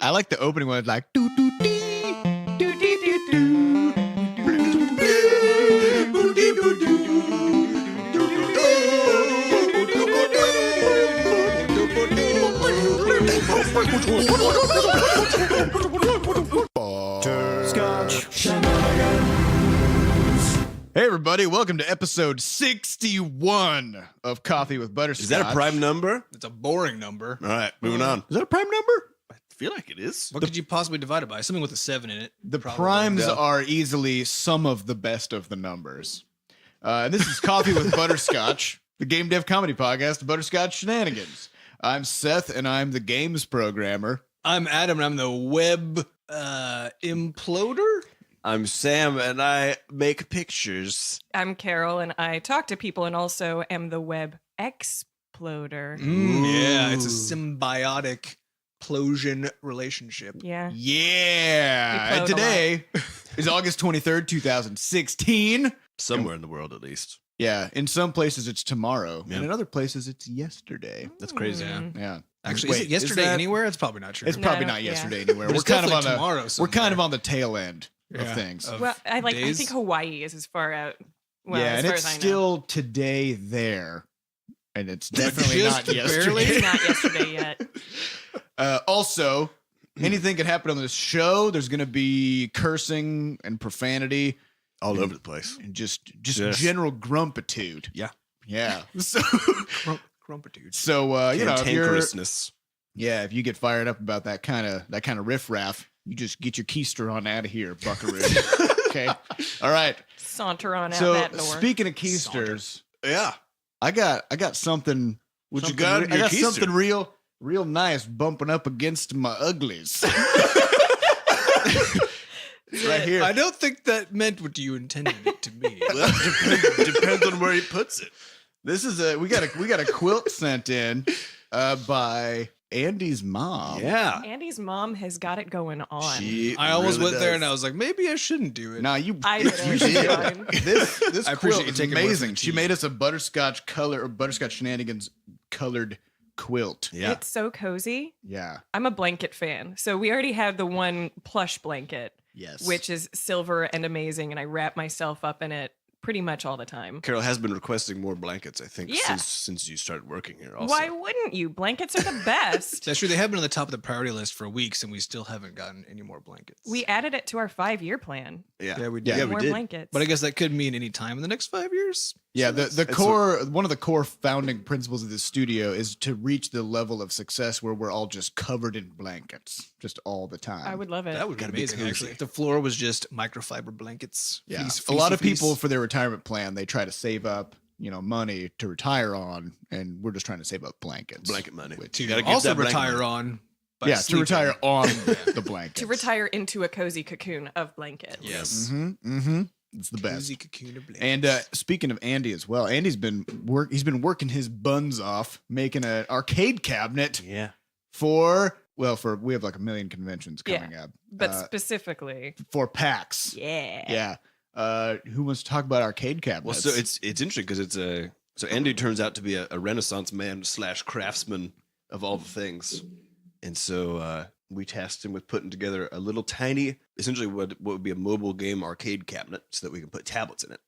I like the opening one. It's like doo doo dee, doo dee doo doo, Butterscotch. Hey everybody, welcome to episode 61 of Coffee with Butterscotch. Is that a prime number? It's a boring number. All right, moving on. Is that a prime number? I feel like it is. What could you possibly divide it by? Something with a 7 in it. The probably. primes Yeah. are easily some of the best of the numbers. And this is Coffee with Butterscotch, the game dev comedy podcast, Butterscotch Shenanigans. I'm Seth, and I'm the games programmer. I'm Adam, and I'm the web imploder. I'm Sam, and I make pictures. I'm Carol, and I talk to people and also am the web exploder. Yeah, it's a symbiotic plosion relationship. Yeah. Yeah. We And plowed a today is August 23rd, 2016. Somewhere in the world, at least. Yeah. In some places, it's tomorrow. Yeah. And in other places, it's yesterday. That's crazy. Yeah. Yeah. Actually, Wait, is it yesterday that- anywhere? It's probably not true. It's probably No, not yeah. yesterday anywhere. But We're it's kind of on definitely tomorrow we're kind of somewhere. on the tail end of Yeah. things. Of Well, I days. think Hawaii is as far out. Well, yeah, as and far it's as I know. still today there. And it's definitely Just not barely? yesterday. It's not yesterday yet. Also, anything could happen on this show. There's going to be cursing and profanity All over the place. and just Yes. general grumpitude. Yeah. Yeah. So, Crumpitude. you know, if you're, Cantankerousness. yeah, if you get fired up about that kind of riffraff, you just get your keister on out of here, buckaroo. Okay. All right. Saunter on out So that door. speaking of keisters, Yeah. I got something. What you something got in I your got keister? something real nice bumping up against my uglies. Right here. I don't think that meant what you intended it to be. Well, depends on where he puts it. This is we got a quilt sent in by Andy's mom. Yeah. Andy's mom has got it going on. She I almost really went there does. and I was like, maybe I shouldn't do it. Now you I did you it. should- Fine. this I appreciate quilt you is taking my word for amazing. the She tea. made us a butterscotch color or butterscotch shenanigans colored quilt. Yeah. It's so cozy. Yeah. I'm a blanket fan. So we already have the one plush blanket, Yes. which is silver and amazing, and I wrap myself up in it pretty much all the time. Carol has been requesting more blankets, I think, Yeah. since you started working here also. Why wouldn't you? Blankets are the best. That's true. They have been on the top of the priority list for weeks, and we still haven't gotten any more blankets. We added it to our 5-year plan. Yeah. Yeah, we Yeah, did. Yeah, we More did. blankets. But I guess that could mean any time in the next 5 years. Yeah, So the it's core one of the core founding principles of this studio is to reach the level of success where we're all just covered in blankets, just all the time. I would love it. that would be Gotta be amazing, cozy. actually. If the floor was just microfiber blankets. Yeah, Fleece, a lot of fleece. people for their retirement plan, they try to save up, money to retire on, and we're just trying to save up blankets. Blanket money. Which- to Gotta get also that blanket retire money. on. by Yeah, sleeping. to retire on the blankets. to retire into a cozy cocoon of blankets. Yes. Mm-hmm. It's the best. Cozy cocoon of blankets. And speaking of Andy as well, Andy's been working his buns off making an arcade cabinet Yeah. for we have like a million conventions coming up, But specifically, for PAX. yeah. Yeah. Who wants to talk about arcade Well, cabinets? so it's interesting because so Andy turns out to be a Renaissance man / craftsman of all the things, and so we tasked him with putting together a little tiny, essentially what would be a mobile game arcade cabinet, so that we can put tablets in it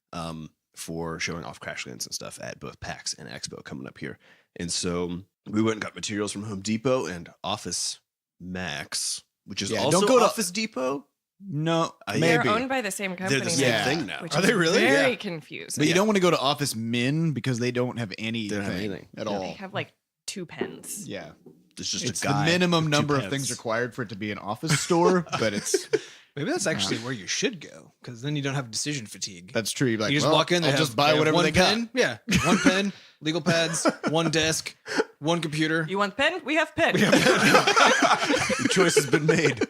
for showing off Crashlands and stuff at both PAX and Expo coming up here. And so we went and got materials from Home Depot and Office Max, which is Yeah, also don't go to- Office Depot. no, They're They're maybe. owned by the same company. They're the same Yeah. thing now. Which Are is they really? Very Yeah. confusing. But you don't want to go to Office Min because they don't have anything, They don't have anything. at Yeah. all. They have like 2 pens. Yeah. It's just It's a the guy minimum with two number of pens. things required for it to be an office store, but it's Maybe that's actually where you should go, because then you don't have decision fatigue. that's true. You're like, You just well, walk in, they I'll have, just buy they have whatever one they pen. got. Yeah, one pen, legal pads, one desk, one computer. You want pen? We have pen. The choice has been made.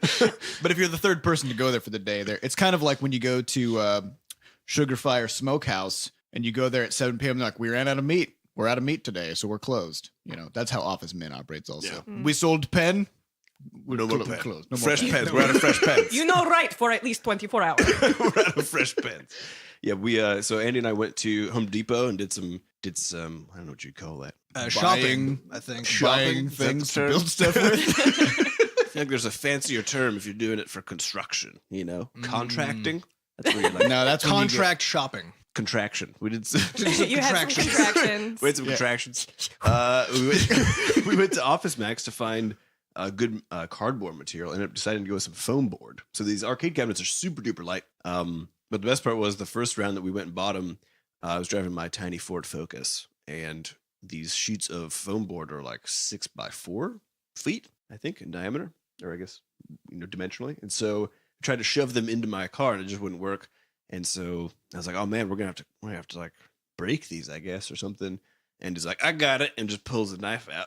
But if you're the third person to go there for the day, it's kind of like when you go to Sugar Fire Smokehouse and you go there at 7 p.m. They're like, we ran out of meat. We're out of meat today, so we're closed. That's how Office Min operates also. Yeah. We sold pen. We're No more clo- pen. closed. No more Fresh pen. pens. We're out of fresh pens. You know right for at least 24 hours. We're out of fresh pens. Yeah, we so Andy and I went to Home Depot and did some I don't know what you'd call that. Shopping, I think. Buying Is that the things to term? build stuff with. feel like there's a fancier term if you're doing it for construction, you know? Contracting. That's where you're like, No, that's when you get- Contract shopping. contraction. We did You had some contractions. we had some contractions. We went to Office Max to find good cardboard material. Ended up deciding to go with some foam board. So these arcade cabinets are super duper light. But the best part was the first round that we went and bought them. I was driving my tiny Ford Focus, and these sheets of foam board are like 6 by 4 feet, I think, in diameter, or I guess, dimensionally. And so I tried to shove them into my car, and it just wouldn't work. And so I was like, "Oh man, we're gonna have to like break these, I guess, or something." And he's like, "I got it," and just pulls the knife out.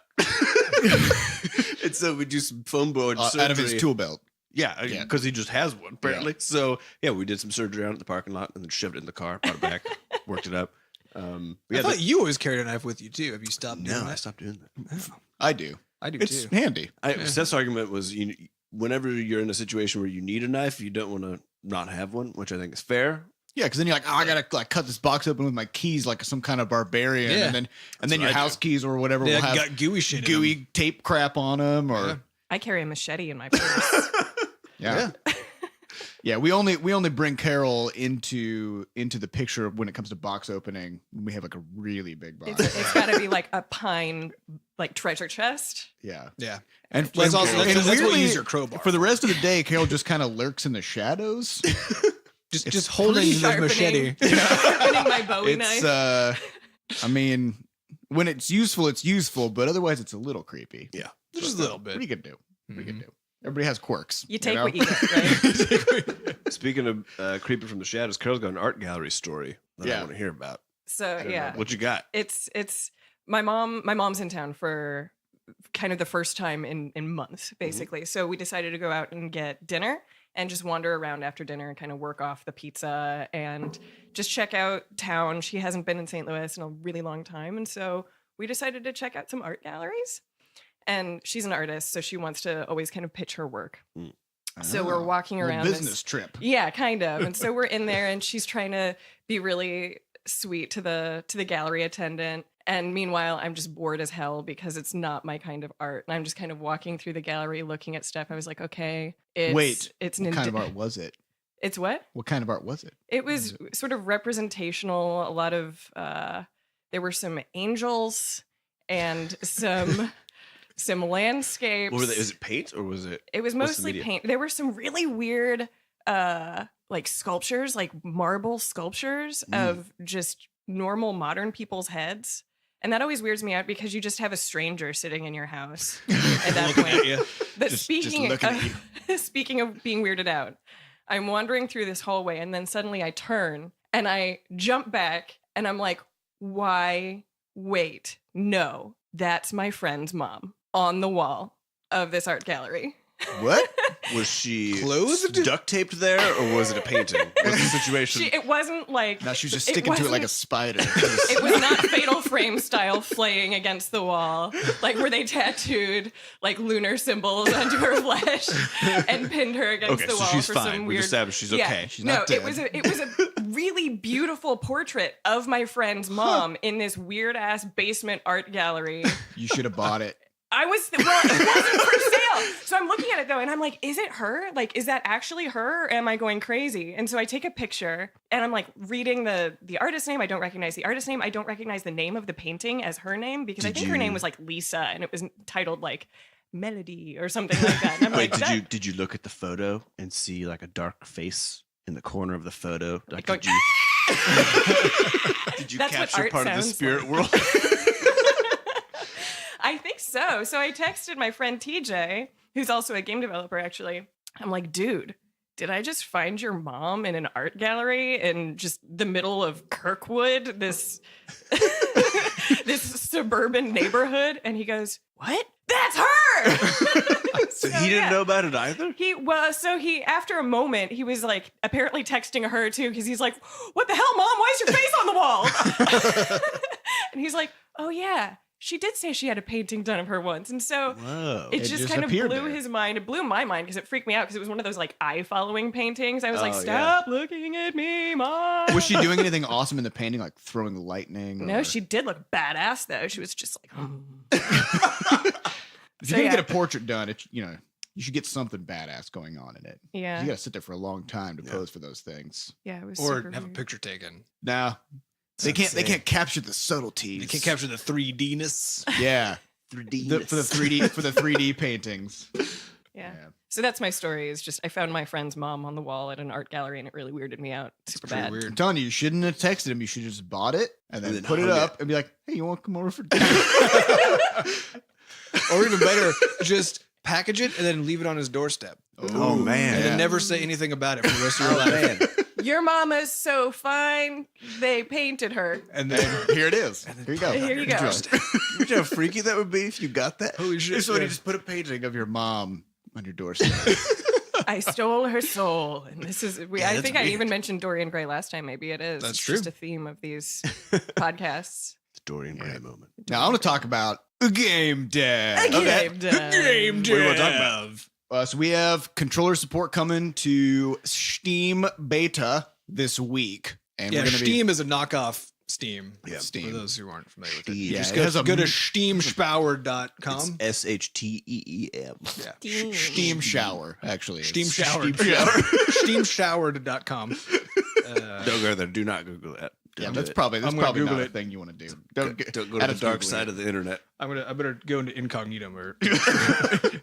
And so we do some foam board surgery out of his tool belt. Yeah, Yeah. because he just has one apparently. So yeah, we did some surgery around at the parking lot and then shoved it in the car, brought it back, worked it up. I thought you always carried a knife with you too. Have you stopped doing No, that? I stopped doing that. I do. I do It's too. handy. Seth's argument was, whenever you're in a situation where you need a knife, you don't want to not have one, which I think is fair. Yeah, because then you're like, I gotta like cut this box open with my keys like some kind of barbarian, Yeah. and then what your I do. house keys or whatever Yeah, will have got gooey shit. in them. gooey tape crap on them, or Yeah. I carry a machete in my purse. yeah. We only bring Carol into the picture when it comes to box opening. We have like a really big box. It's got to be like a pine, like treasure chest. Yeah, Yeah. and That's also and that's what you weirdly, use your crowbar for the rest of the day. Carol just kind of lurks in the shadows. just holding the Sharpening. machete. Sharpening my Bowie It's knife. I mean, when it's useful, but otherwise it's a little creepy. Yeah. Just a little What are you bit. gonna do? What are you gonna do? Everybody has quirks. You take know? what you get, right? Speaking of creeping from the shadows, Carol's got an art gallery story that I Yeah. want to hear about. So yeah, What you got? it's my mom's in town for kind of the first time in months, basically. So we decided to go out and get dinner and just wander around after dinner and kind of work off the pizza and just check out town. She hasn't been in St. Louis in a really long time, and so we decided to check out some art galleries. And she's an artist, so she wants to always kind of pitch her work. So we're walking Little around business this- trip. Yeah, kind of. And so we're in there, and she's trying to be really sweet to the gallery attendant. And meanwhile, I'm just bored as hell because it's not my kind of art. And I'm just kind of walking through the gallery, looking at stuff. I was like, okay, it's What an kind of art was it? It's what? What kind of art was it? It was sort of representational. A lot of there were some angels and some landscapes. What were they? Is it paint or was it? It was what's the mostly medium? paint. There were some really weird like sculptures, like marble sculptures of just normal modern people's heads. And that always weirds me out because you just have a stranger sitting in your house at that point. But Just speaking looking at of, speaking of being weirded out, I'm wandering through this hallway and then suddenly I turn and I jump back and I'm like, why? Wait, no, that's my friend's mom on the wall of this art gallery. What? Was she Clothed? duct taped there, or was it a painting? What's the situation? It wasn't like No, she was just it sticking to it like a wasn't- spider. It was not Fatal Frame style flaying against the wall, like where they tattooed like lunar symbols onto her flesh and pinned her against Okay, the so wall she's for fine. some We weird. established she's Yeah. okay. She's No, not it was dead. a really beautiful portrait of my friend's mom in this weird ass basement art gallery. You should have bought it. Well, it wasn't for sale. So I'm looking at it though, and I'm like, is it her? Like, is that actually her? Or am I going crazy? And so I take a picture, and I'm like reading the artist's name. I don't recognize the artist's name. I don't recognize the name of the painting as her name because I Did think her name you- was like Lisa, and it was titled like Melody or something like that. And I'm Wait, like, did you look at the photo and see like a dark face in the corner of the photo? Like, Going- did you That's what capture art part of the sounds spirit like. world? I think so. So I texted my friend TJ, who's also a game developer, actually. I'm like, dude, did I just find your mom in an art gallery in just the middle of Kirkwood, this this suburban neighborhood? And he goes, what? That's her! So he didn't know about it either? He after a moment, he was like apparently texting her too, because he's like, what the hell, mom? Why is your face on the wall? And he's like, oh yeah. She did say she had a painting done of her once. And so Whoa. it It just just kind of appeared blew there. his mind. It blew my mind because it freaked me out because it was one of those like eye following paintings. I was like, Oh, stop looking at me, mom. Was she doing anything awesome in the painting, like throwing lightning? No, or- she did look badass though. She was just like, If So, you didn't yeah. get a portrait done, it you should get something badass going on in it. Yeah. You got to sit there for a long time to pose for those things. Yeah, it was Or super have a weird. picture taken. Nah, they can't capture the subtleties. They can't capture the 3D-ness. Yeah, 3D for the 3D paintings. Yeah. Yeah. So that's my story. Is just I found my friend's mom on the wall at an art gallery, and it really weirded me out. Super pretty bad. weird. I'm telling you shouldn't have texted him. You should have just bought it and then then put it hung up and be like, "Hey, you want to come over for dinner?" Or even better, just package it and then leave it on his doorstep. Oh, man. And Yeah. then never say anything about it for the rest of your life. Your mama's so fine. They painted her. And then Here it is. Here you go. Here you go. Imagine how freaky that would be if you got that. holy shit. So when yeah. you just put a painting of your mom on your doorstep. I stole her soul, and this is. I that's think I weird. even mentioned Dorian Gray last time. Maybe it is. That's It's true. Just a theme of these podcasts. Dorian Gray moment. Now I want to talk about a game dev. Game dev. Game What do you want to talk about? So we have controller support coming to Steam beta this week, and Yeah, we're gonna Steam is a knockoff Steam. Yeah, Steam. For those who aren't familiar with it. Steam. Yeah, Just it go, has a go to m- steamspower.com. It's SHTEEM. Yeah. Steam. Steam Shower actually. It's Steam Shower. Steam Shower. Steamshowered.com. Don't go there. Do not Google that. Yeah, Don't that's do it. probably I'm gonna Google not a it. thing you want to do. Don't go to Adam's the dark Googling side it. of the internet. I better go into incognito mode.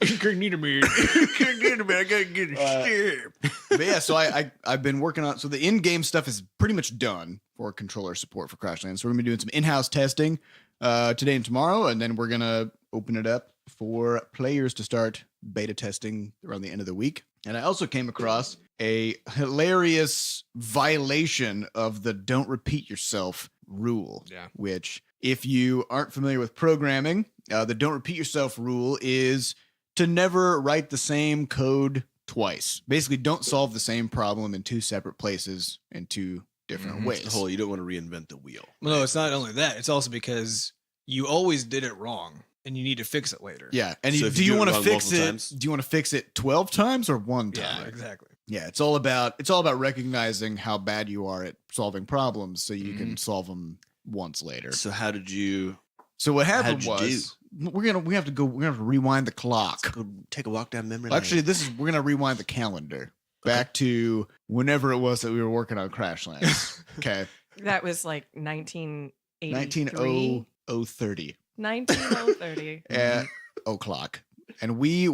Incognito mode. I gotta get a But yeah, so I've been working on. So the in-game stuff is pretty much done for controller support for Crashlands. So we're gonna be doing some in-house testing today and tomorrow, and then we're gonna open it up for players to start beta testing around the end of the week. And I also came across a hilarious violation of the "don't repeat yourself" rule. Yeah. Which, if you aren't familiar with programming, the "don't repeat yourself" rule is to never write the same code twice. Basically, don't solve the same problem in two separate places in two different Mhm. ways. The whole, you don't want to reinvent the wheel. No, it's not only that. It's also because you always did it wrong and you need to fix it later. Yeah, and So you, if do you you do it want to wrong fix multiple it? times- Do you want to fix it 12 times or one Yeah, time? exactly. Yeah, it's all about how bad you are at solving problems, so you Mm-hmm. can solve them once later. So how did you So what happened how'd you was we have to rewind the clock. go take a walk down memory Well, lane? actually, we're gonna rewind the calendar back to whenever it was that we were working on Crashlands. Okay, That was like 1983. 190030 19030. at o'clock. And we had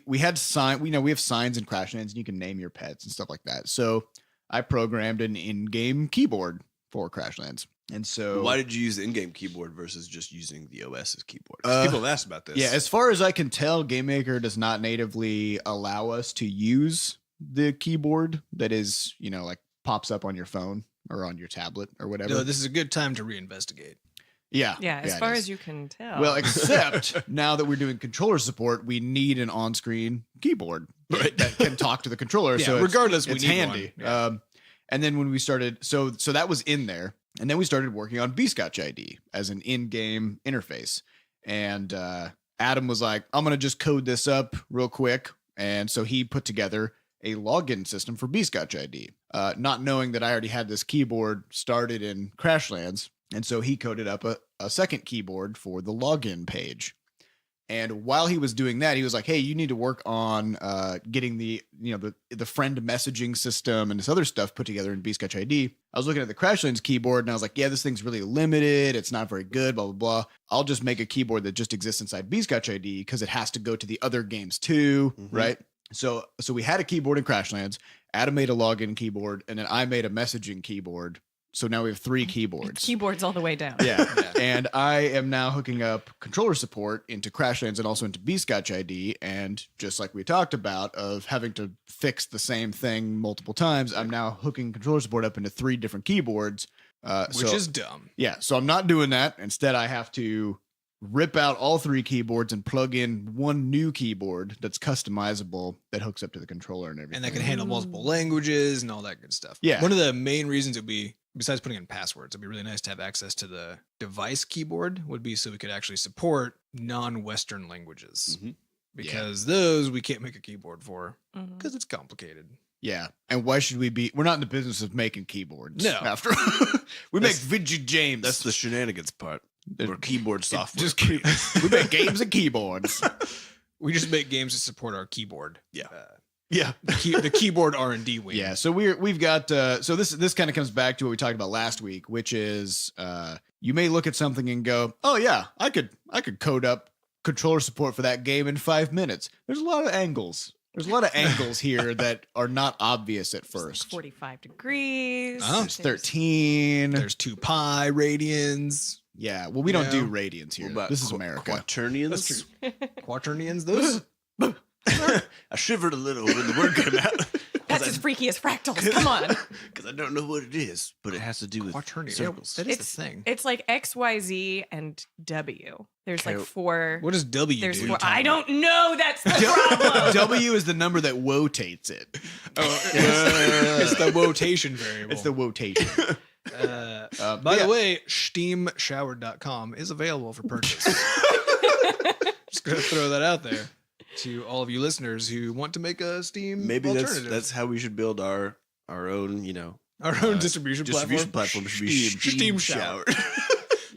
we have signs in Crashlands, and you can name your pets and stuff like that. So I programmed an in-game keyboard for Crashlands. And so Why did you use the in-game keyboard versus just using the OS's keyboard? 'Cause Uh, people have asked about this. yeah, as far as I can tell, GameMaker does not natively allow us to use the keyboard that is, like pops up on your phone or on your tablet or whatever. No, this is a good time to reinvestigate. Yeah. Yeah, as it far is. as you can tell. Well, except now that we're doing controller support, we need an on-screen keyboard that can talk to the controller. Yeah, so regardless, we it's need handy. one. Yeah. And then when we started, so that was in there, and then we started working on Butterscotch ID as an in-game interface. And Adam was like, "I'm gonna just code this up real quick," and so he put together a login system for Butterscotch ID, not knowing that I already had this keyboard started in Crashlands. And so he coded up a second keyboard for the login page. And while he was doing that, he was like, "Hey, you need to work on getting the friend messaging system and this other stuff put together in Butterscotch ID." I was looking at the Crashlands keyboard and I was like, "Yeah, this thing's really limited. It's not very good, blah, blah, blah. I'll just make a keyboard that just exists inside Butterscotch ID because it has to go to the other games too, Mhm. right?" So we had a keyboard in Crashlands. Adam made a login keyboard, and then I made a messaging keyboard. So now we have 3 keyboards. keyboards all the way down. Yeah. And I am now hooking up controller support into Crashlands and also into Butterscotch ID. And just like we talked about, of having to fix the same thing multiple times, I'm now hooking controller support up into 3 different keyboards. Which is dumb. Yeah. So I'm not doing that. Instead, I have to rip out all 3 keyboards and plug in one new keyboard that's customizable that hooks up to the controller and everything. And that can handle multiple languages and all that good stuff. Yeah. One of the main reasons it would be, besides putting in passwords, it'd be really nice to have access to the device keyboard, would be so we could actually support non-Western languages. Mhm. Because those we can't make a keyboard for Mhm. because it's complicated. Yeah. And why should we be? We're not in the business of making keyboards. No. After we make video games. That's the shenanigans part. Or keyboard software. Just we make games and keyboards. We just make games to support our keyboard. Yeah. Yeah. The keyboard R&D wing. Yeah, so we've got so this kind of comes back to what we talked about last week, which is you may look at something and go, "Oh yeah, I could code up controller support for that game in 5 minutes." There's a lot of angles. There's a lot of angles here that are not obvious at first. 45 degrees. Oh. There's 13. There's 2 pi radians. Yeah, well, we don't Yeah. do radians here. What about This is America. Quaternions? That's true. Quaternions, those? I shivered a little when the word came out. That's as freaky as fractals. Come on. Because I don't know what it is, but it has to do with Quaternions. circles. That is the thing. It's like X, Y, Z, and W. There's like Okay. 4. What does W There's do? 4. I don't know. That's the problem. W is the number that wotates it. It's the wotation variable. It's the wotation. By yeah. the way, steamshower.com is available for purchase. Just gonna throw that out there to all of you listeners who want to make a Steam Maybe alternative. that's how we should build our own, our own distribution platform. Should be Steam Shower.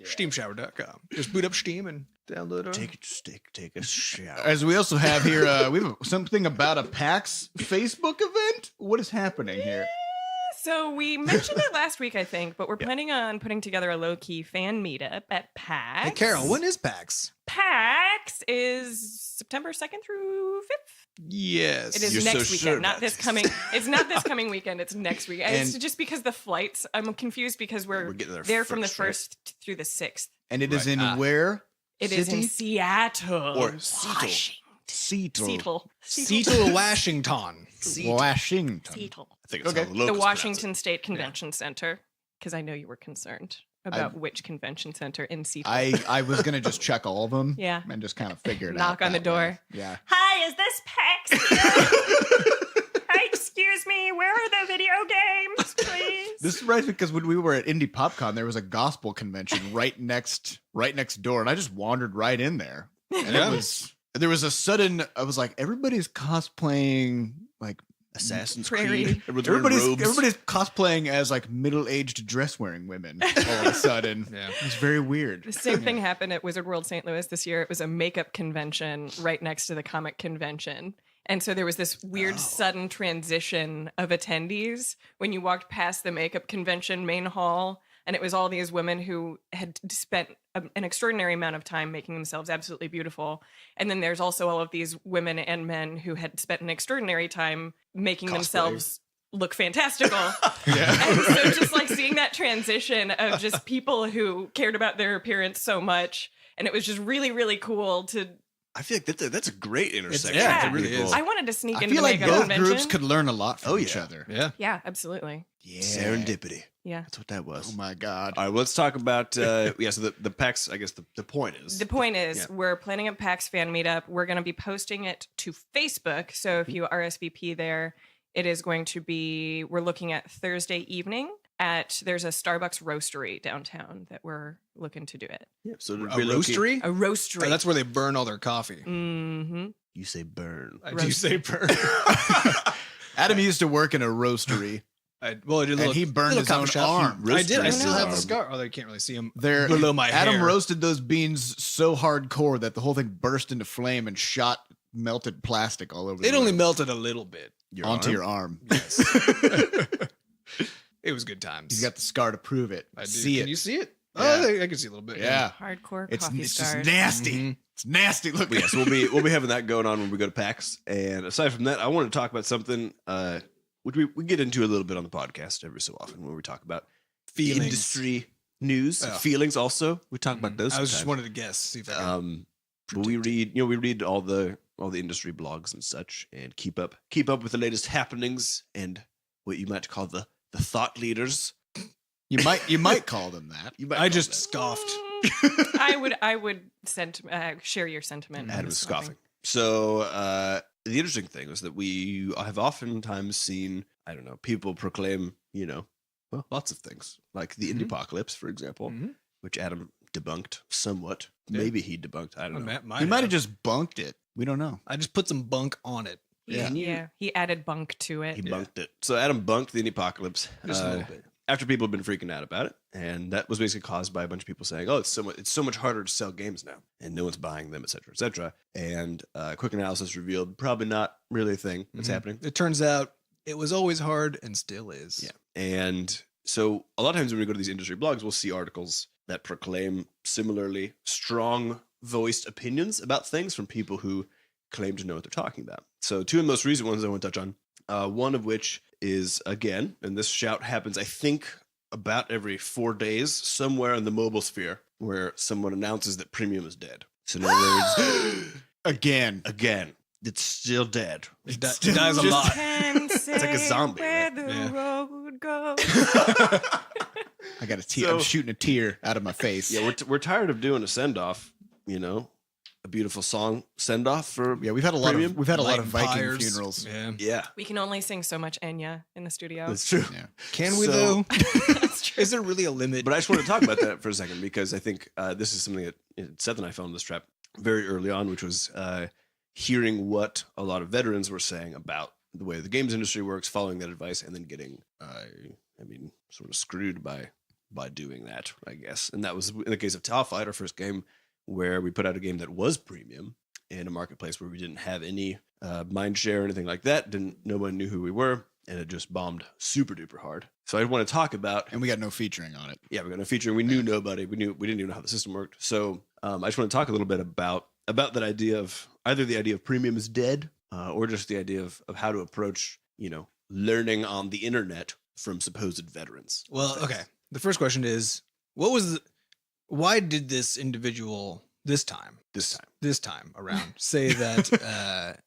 Steamshower.com. Just boot up Steam and download our... Take a shower. As we also have here, we have something about a PAX Facebook event. What is happening here? So we mentioned it last week, I think, but we're planning on putting together a low-key fan meetup at PAX. Hey, Carol, when is PAX? PAX is September 2nd through 5th. Yes. It is You're next so weekend, sure not about this this. coming. It's not this coming weekend. It's next week. It's And- just because the flights. I'm confused because we're getting there from the first, 1st through the 6th. And it is Right. in where? It is in City? Seattle Or Seattle. Washington. Seattle. Seattle, Washington. Washington. Seattle. I think it's Okay. how The locals Washington State Convention Center. Because I know you were concerned about I- which convention center in Seattle. I was gonna just check all of them. Yeah. And just kind of figure it out. Knock on the that way. door. Yeah. Hi, is this PAX here? Hi, excuse me. Where are the video games, please? This is right because when we were at Indie PopCon, there was a gospel convention right next door, and I just wandered right in there. And Yeah. there was a sudden. I was like, everybody's cosplaying like Assassin's Prairie. Creed. Everyone's wearing robes. everybody's cosplaying as like middle-aged dress-wearing women. All of a sudden, Yeah. it's very weird. The same thing happened at Wizard World St. Louis this year. It was a makeup convention right next to the comic convention. And so there was this weird sudden transition of attendees when you walked past the makeup convention main hall. And it was all these women who had spent an extraordinary amount of time making themselves absolutely beautiful. And then there's also all of these women and men who had spent an extraordinary time making themselves look fantastical. Yeah. And so just like seeing that transition of just people who cared about their appearance so much. And it was just really, really cool to. I feel like that's a great intersection. yeah, for it really people. is. I wanted to sneak I into feel the like makeup both convention. groups could learn a lot from Oh, each yeah. other. Yeah. Yeah, absolutely. Yeah. Serendipity. Yeah. That's what that was. Oh my god. All right, well, let's talk about so the PAX. I guess the point is The point is, Yeah. we're planning a PAX fan meetup. We're going to be posting it to Facebook. So if you RSVP there, it is going to be, we're looking at Thursday evening there's a Starbucks roastery downtown that we're looking to do it. so A roastery? A roastery. Oh, that's where they burn all their coffee. Mm-hmm. You say burn. I do say burn. Adam used to work in a roastery. I did a little, And he burned little his own coffee shop. arm. I did. I Roastery. still have the Um, scar. Oh, they can't really see him There, below my Adam hair. roasted those beans so hardcore that the whole thing burst into flame and shot melted plastic all over. It the only room. melted a little bit. onto your arm. Yes. It was good times. He's got the scar to prove it. I do. See Can it. you see it? Yeah. Oh, I can see a little bit. Yeah. Hardcore It's coffee just scars. nasty. Mhm. It's nasty. Look. But yeah, so we'll be having that going on when we go to PAX. And aside from that, I want to talk about something which we get into a little bit on the podcast every so often when we talk about Feelings. industry news, Oh. feelings. Also, we talk about those. I was just sometimes. wanted to guess. See if I can. But we read all the industry blogs and such, and keep up with the latest happenings and what you might call the thought leaders. You might call them that. You might I call just that. scoffed. I would share your sentiment. Adam on was scoffing. scoffing. So the interesting thing is that we have oftentimes seen, I don't know, people proclaim, lots of things, like the indie apocalypse, for example, Mhm. which Adam debunked somewhat. Yeah. Maybe he debunked. I don't know. He might have just bunked it. We don't know. I just put some bunk on it. Yeah. Yeah. He added bunk to it. He bunked it. So Adam bunked the indie apocalypse. Just a little bit. after people have been freaking out about it, and that was basically caused by a bunch of people saying, "Oh, it's so much harder to sell games now, and no one's buying them, etc., etc." And quick analysis revealed probably not really a thing that's happening. It turns out it was always hard and still is. Yeah, and so a lot of times when we go to these industry blogs, we'll see articles that proclaim similarly strong voiced opinions about things from people who claim to know what they're talking about. So two of the most recent ones I want to touch on, one of which is, again, and this shout happens, I think, about every 4 days somewhere in the mobile sphere, where someone announces that premium is dead. So in other words, Again. it's still dead. It dies a lot. It's like a zombie, Where right? the Yeah. road goes. I got a tear. So- I'm shooting a tear out of my face. Yeah, we're tired of doing a send off. A beautiful song send off for Yeah, we've had a lot Premium? of Lighting Viking pyres. funerals. Yeah. yeah. We can only sing so much Enya in the studio. That's true. Yeah. Can we So- though? That's true. Is there really a limit? But I just want to talk about that for a second because I think this is something that Seth and I fell in this trap very early on, which was hearing what a lot of veterans were saying about the way the games industry works, following that advice, and then getting, sort of screwed by doing that, I guess. And that was in the case of Tau Fight, our first game, where we put out a game that was premium in a marketplace where we didn't have any mind share or anything like that. No one knew who we were, and it just bombed super duper hard. So I want to talk about, And we got no featuring on it. yeah, we're going to feature. We knew nobody. We didn't even know how the system worked. So I just want to talk a little bit about that idea of either the idea of premium is dead, or just the idea of how to approach, learning on the internet from supposed veterans. Well, okay. The first question is, why did this individual this time around say that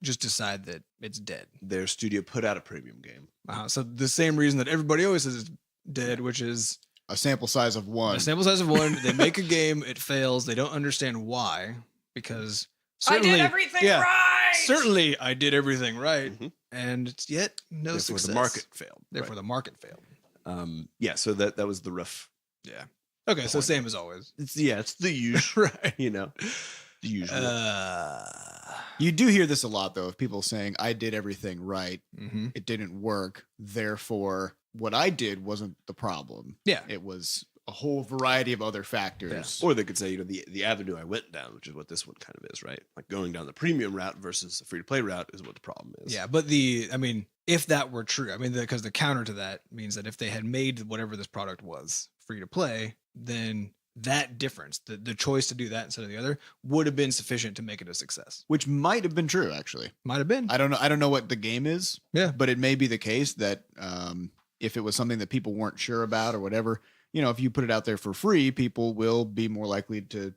just decide that it's dead? Their studio put out a premium game. So the same reason that everybody always says it's dead, which is A sample size of one. a sample size of one. They make a game, it fails. They don't understand why, because certainly, I did everything right. Certainly, I did everything right, Mhm. and yet no Therefore, success. the market failed. Therefore, the market failed. Yeah. So that was the rough. Yeah. Okay, so same as always. It's the usual. Right. The usual. You do hear this a lot, though, of people saying, I did everything right. Mm-hmm. It didn't work. Therefore, what I did wasn't the problem. Yeah. It was a whole variety of other factors. Or they could say, the avenue I went down, which is what this one kind of is, right? Like going down the premium route versus a free to play route is what the problem is. Yeah, but if that were true, because the counter to that means that if they had made whatever this product was free to play, then that difference, the choice to do that instead of the other, would have been sufficient to make it a success. Which might have been true, actually. Might have been. I don't know. I don't know what the game is. Yeah. But it may be the case that if it was something that people weren't sure about or whatever, if you put it out there for free, people will be more likely to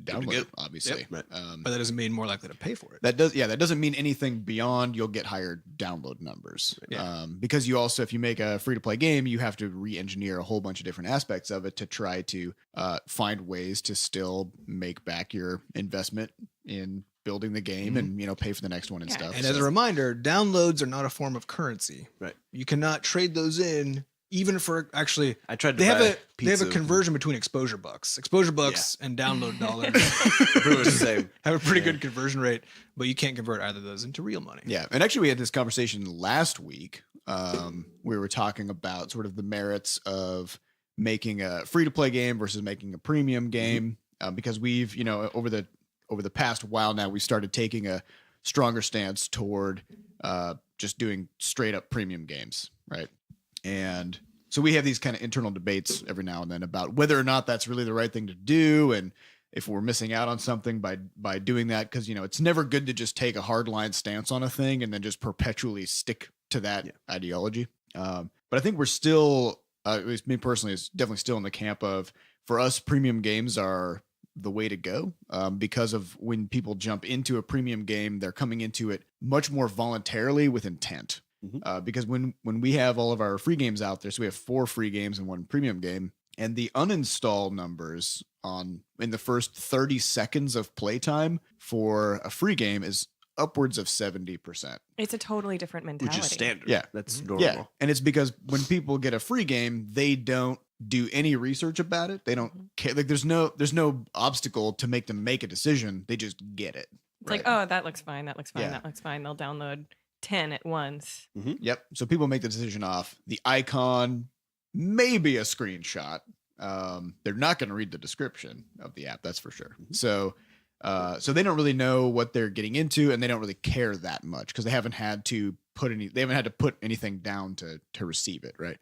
download it, obviously. Yep, right. But that doesn't mean more likely to pay for it. That doesn't mean anything beyond you'll get higher download numbers. Yeah. Because you also, if you make a free to play game, you have to re-engineer a whole bunch of different aspects of it to try to find ways to still make back your investment in building the game and pay for the next one and Yeah, stuff. And as a reminder, downloads are not a form of currency. Right. You cannot trade those in, even for actually. I tried to They have buy a pizza. conversion between exposure bucks. Exposure bucks and download dollars Pretty much the same. have a pretty good conversion rate, but you can't convert either of those into real money. Yeah, and actually, we had this conversation last week. We were talking about sort of the merits of making a free-to-play game versus making a premium game, because we've, over the past while now, we started taking a stronger stance toward just doing straight-up premium games, right? And so we have these kind of internal debates every now and then about whether or not that's really the right thing to do, and if we're missing out on something by doing that, because it's never good to just take a hardline stance on a thing and then just perpetually stick to that ideology. But I think we're still, at least me personally, is definitely still in the camp of, for us, premium games are the way to go, because of when people jump into a premium game, they're coming into it much more voluntarily with intent. Because when we have all of our free games out there, so we have 4 free games and 1 premium game, and the uninstall numbers in the first 30 seconds of playtime for a free game is upwards of 70%. It's a totally different mentality. Which is standard. Yeah. That's normal. Yeah, and it's because when people get a free game, they don't do any research about it. They don't care. Like there's no obstacle to make them make a decision. They just get it. It's like, oh, that looks fine. That looks fine. Yeah. That looks fine. They'll download 10 at once. Yep. So people make the decision off the icon, maybe a screenshot. They're not going to read the description of the app, that's for sure. So they don't really know what they're getting into, and they don't really care that much because they haven't had to put anything down to receive it, right?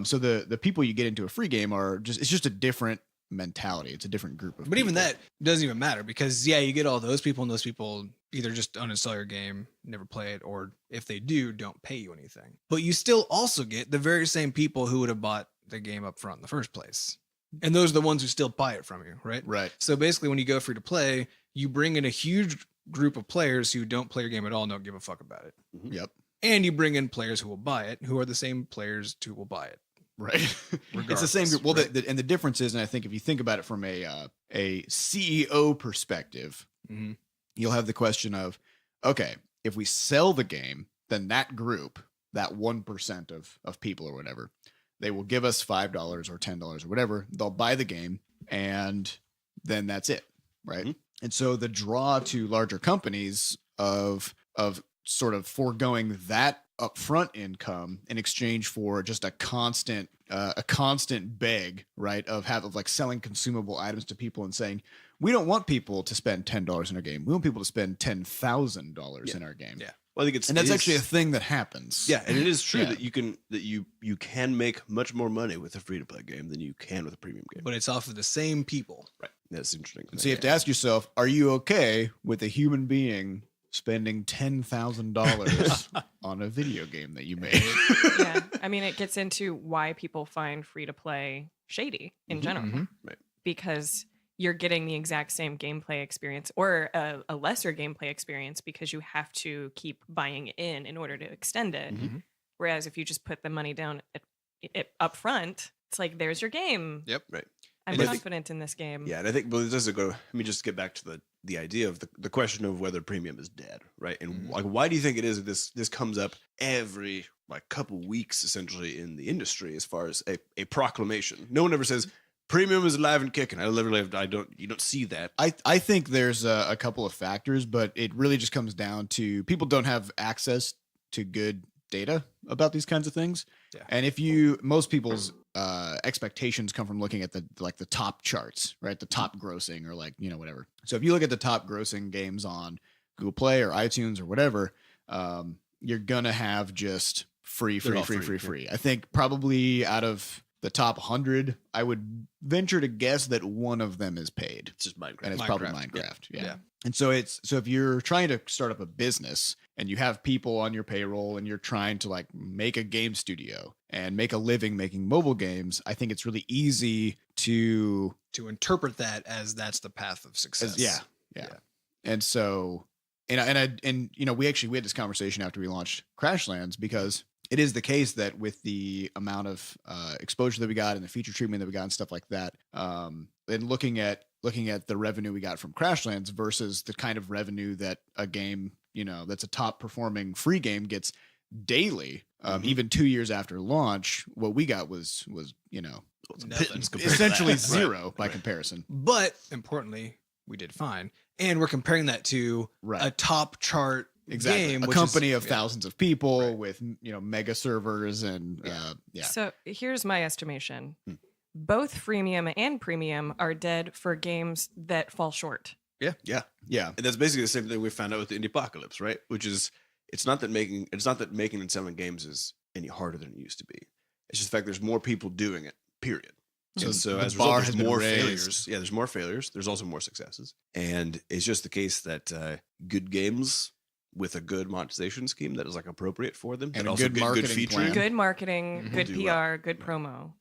So the people you get into a free game it's just a different mentality. It's a different group of But even people. that doesn't even matter because you get all those people, and those people either just uninstall your game, never play it, or if they do, don't pay you anything. But you still also get the very same people who would have bought the game up front in the first place. And those are the ones who still buy it from you, right? Right. So basically, when you go free to play, you bring in a huge group of players who don't play your game at all and don't give a fuck about it. Yep. And you bring in players who will buy it, who are the same players who will buy it. Right. It's the same group. Well, right? and the difference is, and I think if you think about it from a CEO perspective, you'll have the question of, okay, if we sell the game, then that group, that 1% of people or whatever, they will give us $5 or $10 or whatever. They'll buy the game, and then that's it, right? And so the draw to larger companies of sort of foregoing that upfront income in exchange for just a constant beg, right, of like selling consumable items to people and saying, we don't want people to spend $10 in our game. We want people to spend $10,000 in our game. Yeah. Well, I think that's actually a thing that happens. Yeah, and it is true Yeah. that you can make much more money with a free to play game than you can with a premium game. But it's off of the same people. Right. That's interesting. And so you have to ask yourself, are you okay with a human being spending $10,000 on a video game that you made? Yeah. I mean, it gets into why people find free to play shady in general. Right. Because you're getting the exact same gameplay experience or a lesser gameplay experience because you have to keep buying in order to extend it. Whereas if you just put the money down up front, it's like, there's your game. Yep. Right. I'm confident in this game. Yeah, and I think, well, it doesn't go. Let me just get back to the idea of the question of whether premium is dead, right? And like, why do you think it is that this comes up every like couple weeks essentially in the industry as far as a proclamation? No one ever says premium is alive and kicking. You don't see that. I think there's a couple of factors, but it really just comes down to people don't have access to good data about these kinds of things. Yeah. And most people's expectations come from looking at the top charts, right? The top grossing or whatever. So if you look at the top grossing games on Google Play or iTunes or whatever, you're gonna have just free. I think probably out of the top 100, I would venture to guess that one of them is paid. It's just Minecraft. And it's probably Minecraft. Yeah. Yeah. And so if you're trying to start up a business and you have people on your payroll and you're trying to like make a game studio and make a living making mobile games, I think it's really easy to interpret that as that's the path of success. Yeah. And so we had this conversation after we launched Crashlands, because it is the case that with the amount of exposure that we got and the feature treatment that we got and stuff like that, and looking at the revenue we got from Crashlands versus the kind of revenue that a game, that's a top performing free game gets daily, even 2 years after launch, what we got was Nothing. essentially zero by comparison. But importantly, we did fine. And we're comparing that to a top chart game, a which company is, of thousands of people with mega servers and So here's my estimation. Both freemium and premium are dead for games that fall short. Yeah. And that's basically the same thing we found out with the Indiepocalypse, right? Which is, it's not that making and selling games is any harder than it used to be. It's just the fact there's more people doing it, period. So the as a bar result, has there's been more raised. failures. Yeah, there's more failures. There's also more successes. And it's just the case that good games with a good monetization scheme that is like appropriate for them, And that a also good marketing featuring. plan. Good marketing, good Do PR, well. good promo.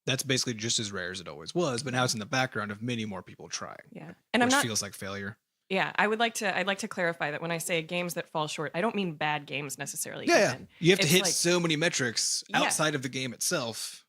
that's basically just as rare as it always was, but now it's in the background of many more people trying. Yeah. And which I'm not feels like failure. Yeah, I'd like to clarify that when I say games that fall short, I don't mean bad games necessarily. Yeah. even. You have to It's hit like- so many metrics Yeah. outside of the game itself.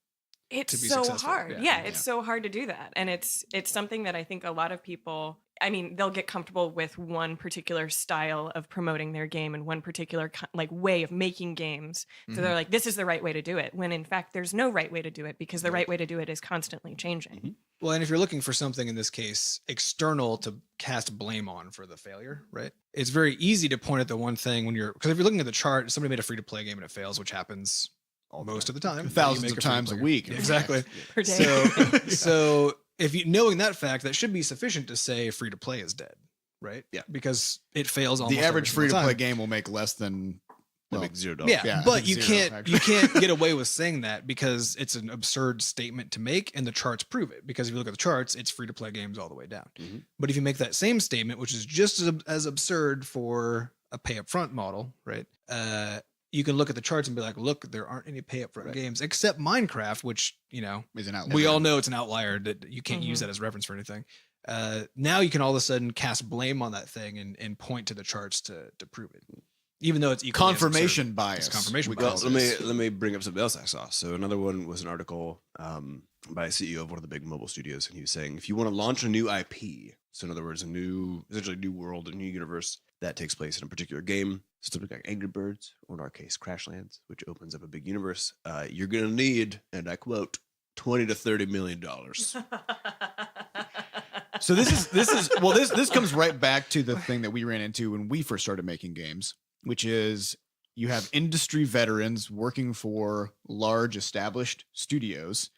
It's to be so successful. hard. Yeah. It's so hard to do that. And it's something that I think a lot of people, I mean, they'll get comfortable with one particular style of promoting their game and one particular way of making games. So they're like, this is the right way to do it. When in fact, there's no right way to do it, because the right way to do it is constantly changing. Well, and if you're looking for something in this case external to cast blame on for the failure, right? It's very easy to point at the one thing because if you're looking at the chart, somebody made a free to play game and it fails, which happens most of the time. Thousands of times a week. Exactly. Per day. So if you knowing that fact, that should be sufficient to say free to play is dead, right? Yeah. Because it fails almost The average every free single to play time. game will make less than That well, makes $0. Yeah, Yeah, I but think you zero, can't actually. you can't get away with saying that because it's an absurd statement to make, and the charts prove it. Because if you look at the charts, it's free to play games all the way down. Mhm. But if you make that same statement, which is just as absurd for a pay up front model, right? You can look at the charts and be like, look, there aren't any pay up front games except Minecraft, which is an outlier. we all know it's an outlier that you can't use Mhm. that as reference for anything. Now you can all of a sudden cast blame on that thing and point to the charts to prove it, even though it's equally as absurd. confirmation bias. It's confirmation we bias. call Well, this. let me bring up something else I saw. So another one was an article by a CEO of one of the big mobile studios, and he was saying if you want to launch a new IP, so in other words, essentially a new world, a new universe that takes place in a particular game, so something like Angry Birds, or in our case, Crashlands, which opens up a big universe, you're gonna need, and I quote, $20 to $30 million. So this comes right back to the thing that we ran into when we first started making games, which is you have industry veterans working for large established studios,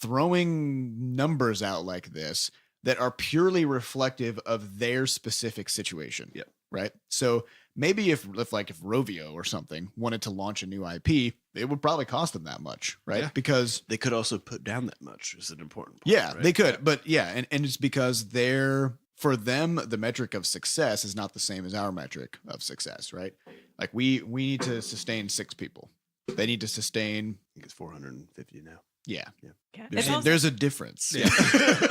throwing numbers out like this that are purely reflective of their specific situation. Yep. Right. So maybe if Rovio or something wanted to launch a new IP, it would probably cost them that much, right? Yeah. Because They could also put down that much is an important point. yeah, right? they could, but yeah, and it's because for them the metric of success is not the same as our metric of success, right? Like we need to sustain 6 people. They need to sustain I think it's 450 now. yeah. Yeah. There's, It's also- there's a difference. Yeah.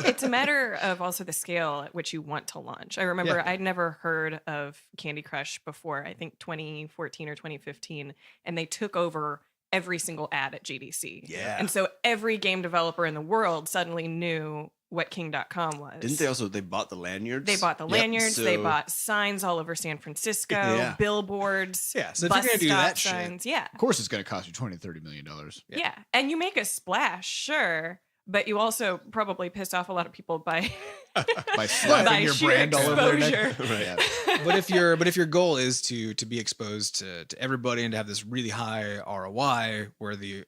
It's a matter of also the scale at which you want to launch. I remember Yeah. I'd never heard of Candy Crush before, I think 2014 or 2015, and they took over every single ad at GDC. Yeah. And so every game developer in the world suddenly knew what King.com was. Didn't they bought the lanyards? They bought the Yep. lanyards, they So- bought signs all over San Francisco, Yeah. billboards, Yeah, so if you're bus gonna do stop that shit- signs. Yeah. Of course it's going to cost you $20 to $30 million. Yeah. And you make a splash, sure, but you also probably piss off a lot of people by By slapping by your sheer brand all over their neck. exposure. Right. Yeah. But if your goal is to be exposed to everybody and to have this really high ROI where the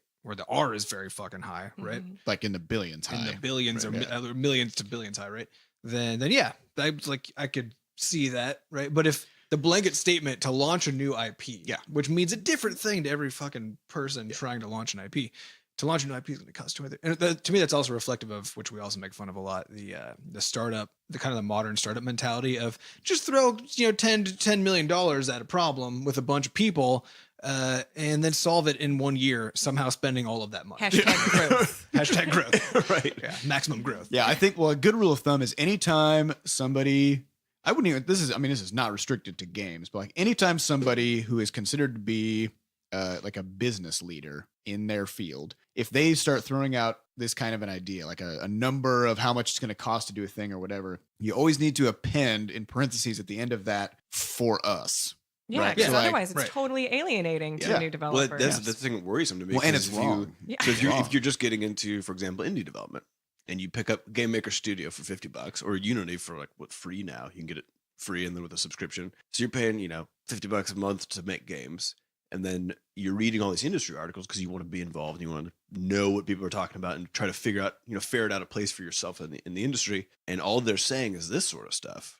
R is very fucking high, right? Mhm. Like in the billions high. In the billions Right, or millions to billions high, right? Then yeah, I could see that, right? But if the blanket statement to launch a new IP, Yeah. which means a different thing to every fucking person trying to launch an IP. To launch a new IP is going to cost $20. And to me, that's also reflective of, which we also make fun of a lot, the startup, the kind of the modern startup mentality of just throw $10 million at a problem with a bunch of people, and then solve it in 1 year, somehow spending all of that money. Hashtag growth. Hashtag growth. Right. Yeah, maximum growth. Yeah, I think a good rule of thumb is anytime somebody this is not restricted to games, but like anytime somebody who is considered to be like a business leader in their field, if they start throwing out this kind of an idea, like a number of how much it's going to cost to do a thing or whatever, you always need to append in parentheses at the end of that for us. Yeah, Right, because so, like- otherwise it's right. totally alienating to Yeah. a new developer. Well, that's the thing worrisome to me. Well, and 'cause it's if you- wrong. Yeah. So Wrong. if you're just getting into, for example, indie development, and you pick up Game Maker Studio for $50 or Unity for free now, you can get it free and then with a subscription. So you're paying $50 a month to make games, and then you're reading all these industry articles because you want to be involved and you want to know what people are talking about and try to figure out, ferret out a place for yourself in the industry. And all they're saying is this sort of stuff.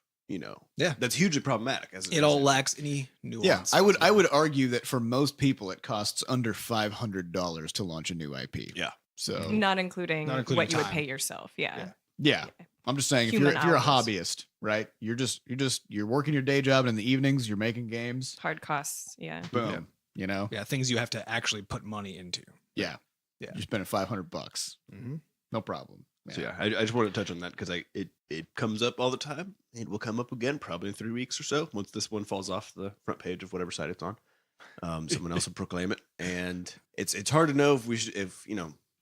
Yeah. That's hugely problematic. It all lacks any nuance. Yeah, I would argue that for most people it costs under $500 to launch a new IP. Yeah. So Not including Not including what you would time. pay yourself. Yeah. yeah. I'm just saying, Human if you're a hours. hobbyist, right? You're working your day job, and in the evenings you're making games. Hard costs. Yeah. Boom. Yeah, things you have to actually put money into. Yeah. Yeah. You're spending $500. Mm-hmm. No problem. So yeah, I just want to touch on that because it comes up all the time. It will come up again probably in 3 weeks or so once this one falls off the front page of whatever site it's on. Someone else will proclaim it, and it's hard to know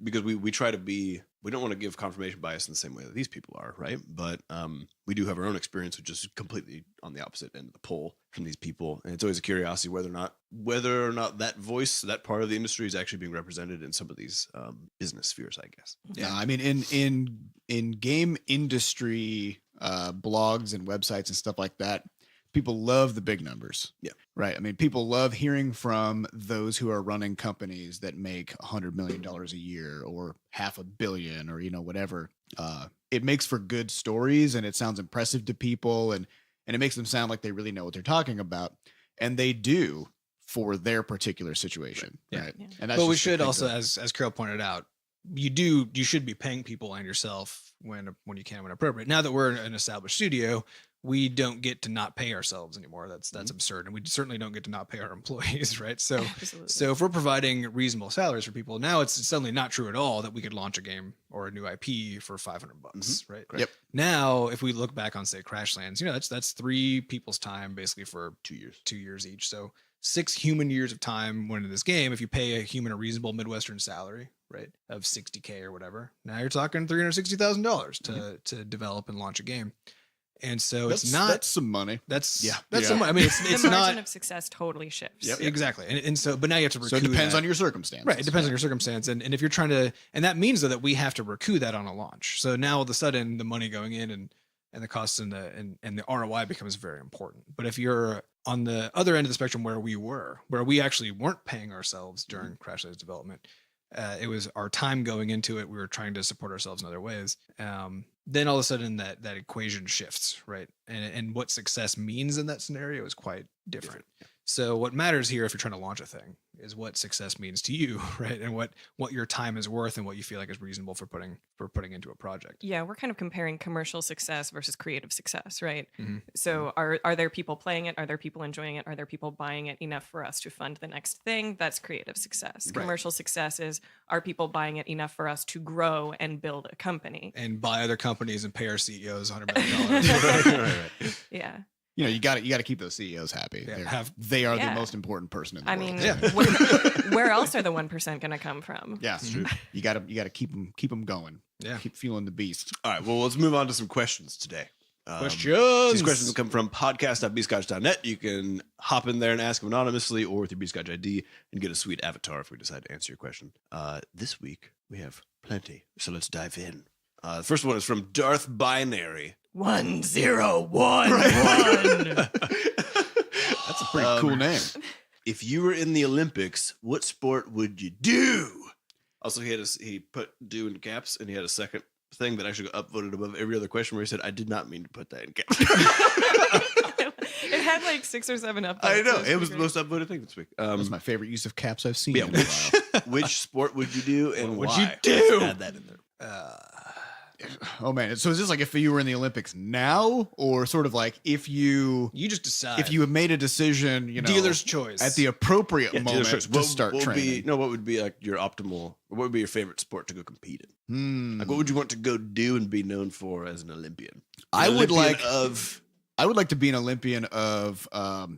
because we try to be, we don't want to give confirmation bias in the same way that these people are, right? But we do have our own experience, which is completely on the opposite end of the pole from these people, and it's always a curiosity whether or not that voice, that part of the industry, is actually being represented in some of these business spheres, I guess. Yeah, I mean, in game industry blogs and websites and stuff like that, people love the big numbers. Yeah. Right. I mean, people love hearing from those who are running companies that make $100 million a year or $500 million or, whatever. It makes for good stories and it sounds impressive to people and it makes them sound like they really know what they're talking about. And they do for their particular situation. Right. Yeah. And that's But we just a should big also, deal. as Carol pointed out, you should be paying people and yourself when you can, when appropriate. Now that we're an established studio, we don't get to not pay ourselves anymore. That's absurd, and we certainly don't get to not pay our employees, right? So, Absolutely. so if we're providing reasonable salaries for people, now it's suddenly not true at all that we could launch a game or a new IP for $500, right? Yep. Now, if we look back on say Crashlands, that's 3 people's time basically for 2 years. 2 years each. So 6 human years of time went into this game. If you pay a human a reasonable Midwestern salary, right, of $60K or whatever, now you're talking $360,000 to develop and launch a game. And so that's some money. That's Yeah. some, I mean, it's the margin not of success totally shifts. Yep. exactly. And so, but now you have to recoup So it depends that. on your circumstances. Right. It depends on your circumstance. And if you're trying to, and that means though that we have to recoup that on a launch. So now all of a sudden the money going in and the costs and the ROI becomes very important. But if you're on the other end of the spectrum where we actually weren't paying ourselves during Crashlands development, it was our time going into it. We were trying to support ourselves in other ways. Then all of a sudden that equation shifts, right? And what success means in that scenario is quite different. So what matters here, if you're trying to launch a thing, is what success means to you, right? And what your time is worth and what you feel like is reasonable for putting into a project. Yeah, we're kind of comparing commercial success versus creative success, right? Mm-hmm. So are there people playing it? Are there people enjoying it? Are there people buying it enough for us to fund the next thing? That's creative success. Right. Commercial success is, are people buying it enough for us to grow and build a company? And buy other companies and pay our CEOs $100 million. Right. Yeah. You got to keep those CEOs happy. Yeah, They are Yeah. the most important person in the I world. mean, Yeah. where else are the 1% going to come from? Yeah, it's true. You got to keep them going. Yeah. Keep fueling the beast. All right. Well, let's move on to some questions today. Questions. These questions come from podcast.bscotch.net. You can hop in there and ask them anonymously or with your Bscotch ID and get a sweet avatar if we decide to answer your question. This week, we have plenty, so let's dive in. The first one is from Darth Binary. 1011. That's a pretty cool name. If you were in the Olympics, what sport would you do? Also, he put do in caps, and he had a second thing that actually got upvoted above every other question where he said, I did not mean to put that in caps. It had like 6 or 7 upvotes. I know. so It was the great. most upvoted thing this week. That was my favorite use of caps I've seen Yeah, in a while. which sport would you do and What would why? you do? Let's add that in there. Oh man! So is this like if you were in the Olympics now, or sort of like if you You just decide. have made a decision, dealer's choice at the appropriate Yeah, moment dealer's choice. to start what would training? what would be like your optimal, or what would be your favorite sport to go compete in? Hmm. Like, what would you want to go do and be known for as an Olympian? I An would Olympian like- of. I would like to be an Olympian of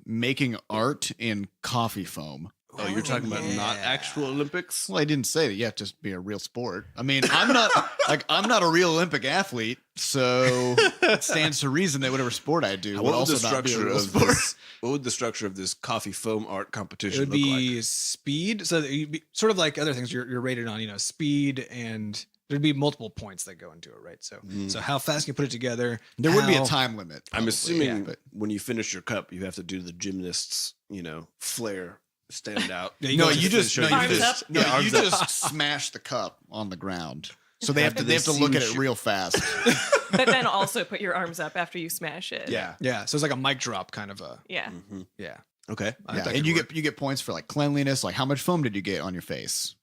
making art in coffee foam. Oh, you're talking about not yeah. actual Olympics? Well, I didn't say that. You have to be a real sport. I mean, I'm not a real Olympic athlete, so it stands to reason that whatever sport I do would What would also the not be a structure real of sport. this? What would the structure of this coffee foam art It competition would look be like? speed. So you'd be sort of like other things. You're rated on, speed, and there'd be multiple points that go into it, right? So, so how fast can you put it together? There would be a How- time limit. I'm probably, assuming but when you finish your cup, you have to do the gymnast's, flare, stand out. Yeah, no, go to you the just finish no, line. you Arms just up. no, Yeah, you arms up. just smash the cup on the ground. So they have After to they have to they look at seam it you. real fast. But then also put your arms up after you smash it. Yeah. Yeah, so it's like a mic drop kind of a Yeah. yeah. Okay. I think Yeah, that and could you work. get points for like cleanliness. Like how much foam did you get on your face?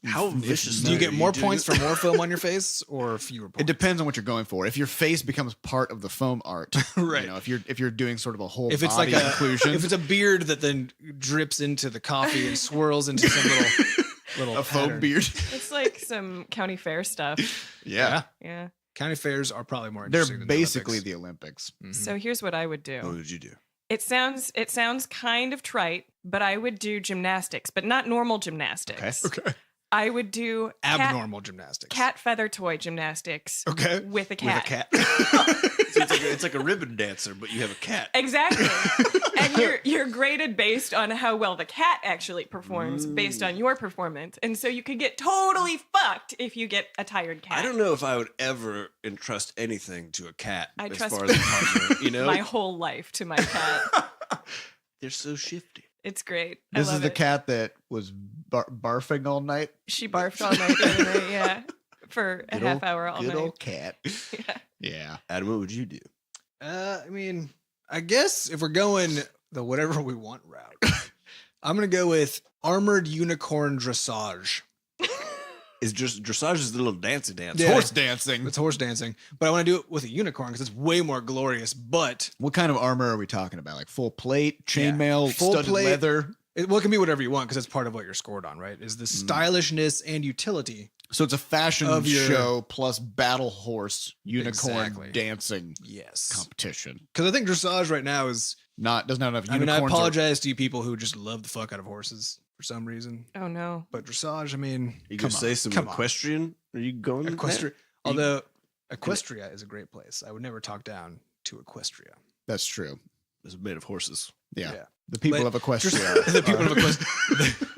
How vicious Do you are get more doing points this? for more foam on your face or fewer points? It depends on what you're going for. If your face becomes part of the foam art, Right. If you're doing sort of a whole If it's body like a inclusion, if it's a beard that then drips into the coffee and swirls into some little a foam pattern. beard, It's like some county fair stuff. yeah, Yeah. County fairs are probably more they're interesting than basically the the Olympics. Olympics. So here's what I would do. What would you do? It sounds kind of trite, but I would do gymnastics, but not normal gymnastics. Okay. I would do Abnormal gymnastics. cat feather toy gymnastics Okay. with a With cat. a cat. So it's like a ribbon dancer, but you have a cat. Exactly. And you're graded based on how well the cat actually performs based on your performance. And so you could get totally fucked if you get a tired cat. I don't know if I would ever entrust anything to a cat I as trust far as a partner, you know? my whole life to my cat. They're so shifty. It's great. This I is love the it. cat that was barfing all night. She barfed all night the other night, yeah. For a half hour all good night. old cat. Yeah. Yeah. Adam, what would you do? I mean, I guess if we're going the whatever we want route, I'm gonna go with armored unicorn dressage. Is just dressage is the little dancey dance. Yeah. Horse dancing. It's horse dancing, but I want to do it with a unicorn because it's way more glorious. But What kind of armor are we talking about? Like full plate, chainmail, Full studded plate. leather? it can be whatever you want because it's part of what you're scored on, right? Is the stylishness and utility. So it's a fashion Of your- show plus battle horse unicorn Exactly. dancing Yes, competition. because I think dressage right now is. Doesn't have enough I unicorns. mean, I apologize to you people who just love the fuck out of horses for some reason, Oh no. but dressage. I mean, You come gonna on, say some come on. equestrian? Are you going Equestria. there? Although Equestria is a great place. I would never talk down to Equestria. That's true. It's made of horses. Yeah. Yeah. The people But of Equestria. the people are- of Equestria.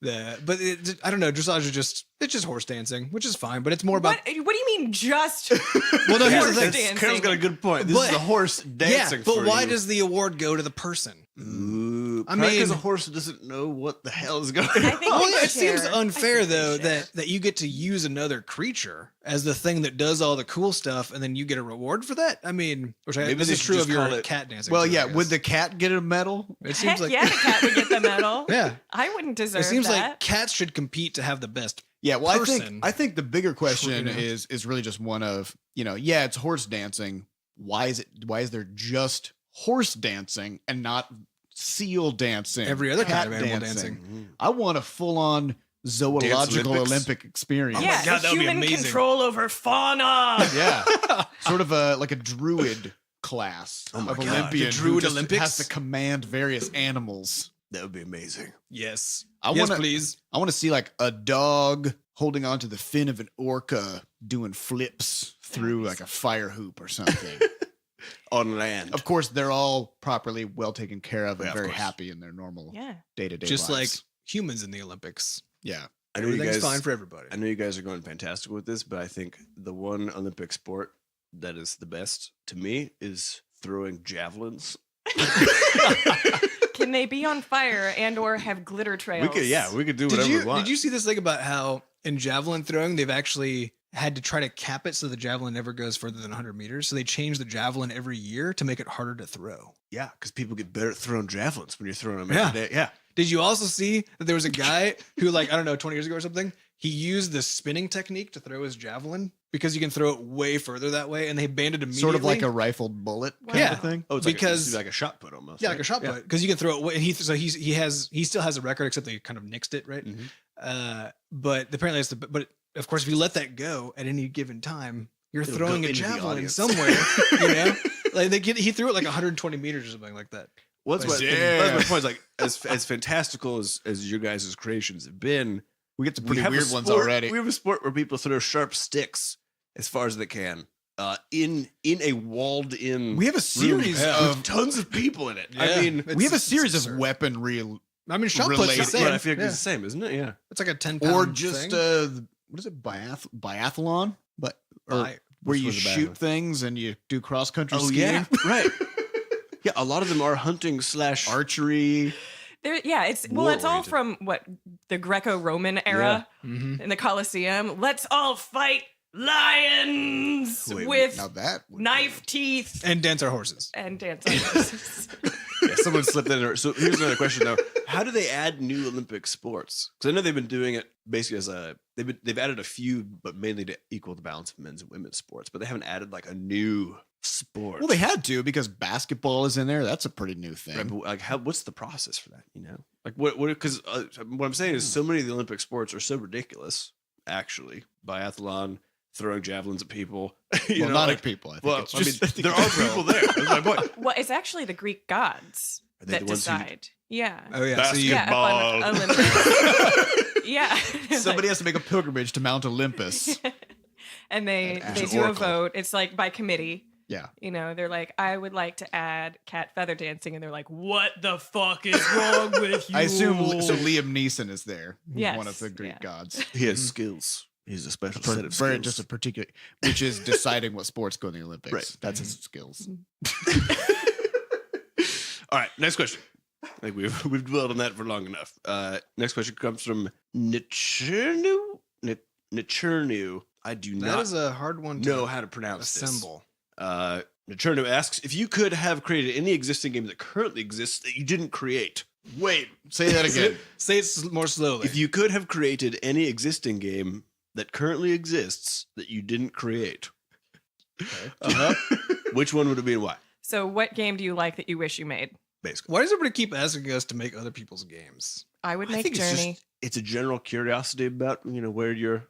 I don't know. Dressage is it's just horse dancing, which is fine. But it's more about What do you mean just well, no, here's horse the thing. dancing? Carol's got a good point. This But- is the horse dancing. Yeah, but for why you. does the award go to the person? Ooh, I because mean- a horse doesn't know what the hell is going I on. think Well, they yeah, it seems share. unfair I think they though share. that you get to use another creature as the thing that does all the cool stuff, and then you get a reward for that. I mean, Maybe this they is should true just of your call it- cat dancing. well, too, I yeah. guess. Would the cat get a medal? It Heck seems like yeah, the cat would get the medal. yeah. I wouldn't deserve It seems that. like cats should compete to have the best. Yeah, well, person. I think the bigger question You know? is really just one of, yeah, it's horse dancing. Why is there just horse dancing and not seal dancing? Every other cat kind of animal dancing. I want a full-on zoological Olympics? Olympic experience. yeah, God, that would be human amazing. control over fauna. Yeah. Sort of like a druid class Oh my of God. Olympian The who Druid just Olympics? has to command various animals. That would be amazing. Yes. I Yes, wanna- please. I want to see like a dog holding onto the fin of an orca doing flips through like a fire hoop or something. On land. Of course, they're all properly well taken care of and Yeah, of very course. happy in their normal Yeah. day-to-day Just like lives. humans in the Olympics. Yeah. I know you Everything's guys. fine for everybody. I know you guys are going fantastic with this, but I think the one Olympic sport that is the best to me is throwing javelins. Can they be on fire and or have glitter trails? We could do Did whatever you we want. did you see this thing about how in javelin throwing they've actually had to try to cap it so the javelin never goes further than 100 meters? So they change the javelin every year to make it harder to throw. Yeah, because people get better at throwing javelins when you're throwing them Yeah. every day. Yeah. Did you also see that there was a guy who, like, I don't know, 20 years ago or something, he used the spinning technique to throw his javelin because you can throw it way further that way, and they banned it immediately. Sort of like a rifled bullet kind Yeah. of thing. Oh, it's Because- like a shot put almost. yeah, right? like a shot put because you can throw it. And he still has a record, except they kind of nixed it, right? Mhm. But apparently it's but of course if you let that go at any given time, you're It'll throwing go a into the javelin audience. somewhere. You know, like he threw it like 120 meters or something like that. Well, that's Like, that's my point. Is like as fantastical as your guys' creations have been, We get some we pretty have a weird ones sport- already. We have a sport where people throw sharp sticks as far as they can in a walled in. We have a series of with tons of people in it. I Yeah. mean, It's- we have a it's series of absurd. weaponry I mean, shot put's related- the same. but I feel like Yeah. it's the same, isn't it? Yeah. It's like a 10-pound or just thing. what is it, biathlon? But or Bi- where which you one's the bad shoot one? things and you do cross country Oh skiing, yeah, right. Yeah, a lot of them are hunting / archery. It's all War-oriented. from what the Greco-Roman era Mhm. in the Colosseum. Let's all fight lions Wait, with Now that would be- knife teeth and dance our horses. and dance on horses. Yeah, someone slipped in there. So here's another question though: how do they add new Olympic sports? Because I know they've been doing it basically as they've added a few, but mainly to equal the balance of men's and women's sports. But they haven't added like a new sport. Well, they had to because basketball is in there. That's a pretty new thing. Right, but like, what's the process for that? You know, like what? Because what I'm saying is, so many of the Olympic sports are so ridiculous. Actually, biathlon, throwing javelins at people. Well, not at people. I think Well, it's I just mean, there are people there. That's my point. Well, it's actually the Greek gods Are they that the ones who- decide. Yeah. Oh yeah. So you, Yeah, Basketball. up on Olympus. Yeah. somebody has to make a pilgrimage to Mount Olympus. And they An do a oracle. vote. It's like by committee. Yeah. You know, they're like, I would like to add cat feather dancing, and they're like, what the fuck is wrong with you? I assume so. Liam Neeson is there. He's Yes, one of the Greek yeah. gods. He has skills. He's a special set of Very skills. just a particular, which is deciding what sports go in the Olympics. Right. That's his skills. All right, next question. I think we've dwelled on that for long enough. Next question comes from Nichernu. Nichernu. I do that not is a hard one to know how to pronounce assemble. this. Nichernu asks if you could have created any existing game that currently exists that you didn't create. Wait, say that again. Say it more slowly. If you could have created any existing game that currently exists that you didn't create, which one would it be and why? So, what game do you like that you wish you made? Basically, Why does everybody keep asking us to make other people's games? I would I make think Journey. it's a general curiosity about where your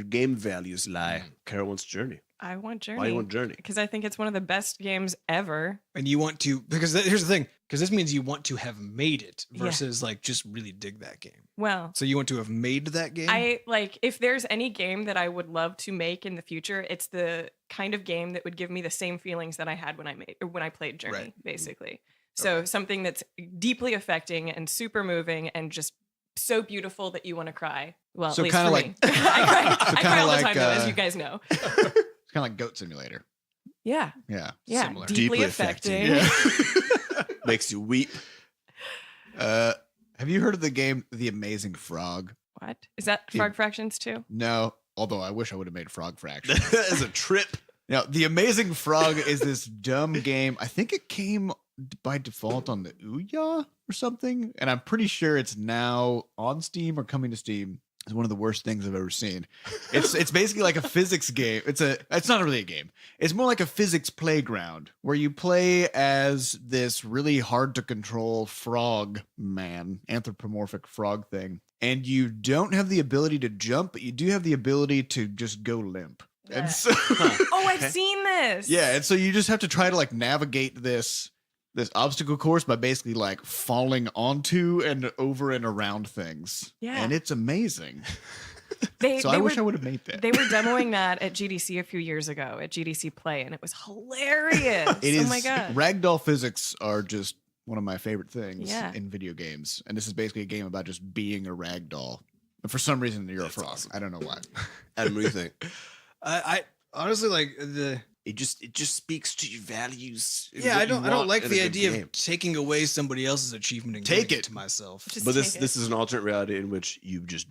game values lie. Carol wants Journey. I want Journey. Why do you want Journey? Because I think it's one of the best games ever. And you want to here's the thing, because this means you want to have made it Yeah. versus like just really dig that game. Well, So you want to have made that game? I like if there's any game that I would love to make in the future, it's the kind of game that would give me the same feelings that I had when I played Journey, Right. basically. So something that's deeply affecting and super moving and just so beautiful that you want to cry. Well, So at least kinda for like- me. I cry kinda all the like, time, though, as you guys know. It's kind of like Goat Simulator. Yeah, Yeah. yeah, Similar. deeply Deeply affecting. affecting. Makes you weep. Have you heard of the game The Amazing Frog? What is that? Frog Fractions too? No. Although I wish I would have made Frog Fraction. That is a trip. Now, The Amazing Frog is this dumb game. I think it came by default on the Ouya or something, and I'm pretty sure it's now on Steam or coming to Steam. It's one of the worst things I've ever seen. It's basically like a physics game. It's not really a game. It's more like a physics playground where you play as this really hard to control frog man, anthropomorphic frog thing, and you don't have the ability to jump, but you do have the ability to just go limp. And so Oh, I've seen this. yeah, and so you just have to try to like navigate this obstacle course by basically like falling onto and over and around things. Yeah. And it's amazing. They, So they I were, wish I would have made that. They were demoing that at GDC a few years ago at GDC Play, and it was hilarious. It is Oh my god. ragdoll physics are just one of my favorite things Yeah. in video games. And this is basically a game about just being a ragdoll. And for some reason you're That's a frog. awesome. I don't know why. Adam, what do you think? I honestly like the It just speaks to your values. and yeah. what I you don't want like in a the good idea game. of taking away somebody else's achievement and Take giving it. to myself. Just But take it. this is an alternate reality in which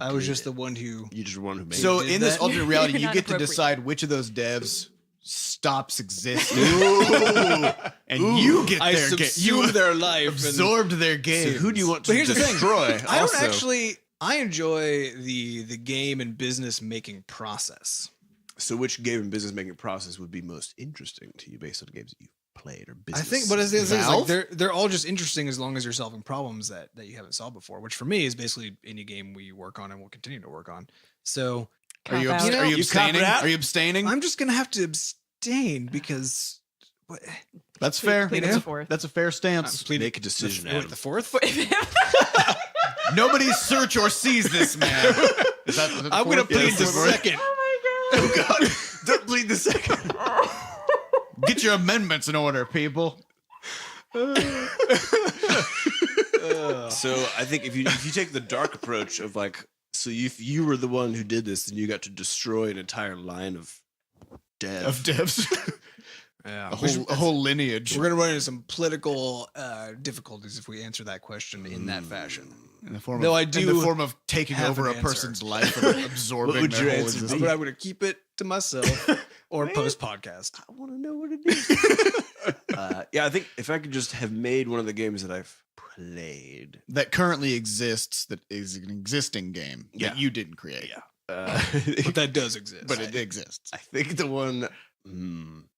I was did just it. the one who You just one who made So it. did in this that. alternate reality, You're you not get to appropriate. decide which of those devs stops existing. Ooh. And Ooh. you get I their game. subsume You their life. and- absorbed their So game. who do you want But to here's the thing. destroy? I don't also? actually. I enjoy the game and business making process. So which game and business making process would be most interesting to you based on the games that you've played or business? I think, but the thing is, like, Valve? they're all just interesting as long as you're solving problems that you haven't solved before. Which for me is basically any game we work on and will continue to work on. So Are you, Cop out. are you You cop abstaining? it out? Are you abstaining? I'm just gonna have to abstain because what, That's Plead- fair. plead Yeah. the fourth. That's a fair I'm stance. pleading Make a decision, The, Adam. wait, the fourth. Nobody search or seize this man. Is that the I'm gonna fourth? plead Yes, the the fourth. second. Oh my god. Don't bleed the second. Get your amendments in order, people. So I think if you take the dark approach of like, so if you were the one who did this, then you got to destroy an entire line of dev. Of devs. Yeah, a whole lineage. We're gonna run into some political difficulties if we answer that question in that fashion. In the form Though of, I in do the form of taking have over a an answer. person's life and absorbing would their your whole answer be? existence. But I'm gonna keep it to myself or post podcast. I want to know what it is. Yeah, I think if I could just have made one of the games that I've played. That currently exists, that is an existing game Yeah. that you didn't create. Yeah. But that does exist. But it exists. I think the one,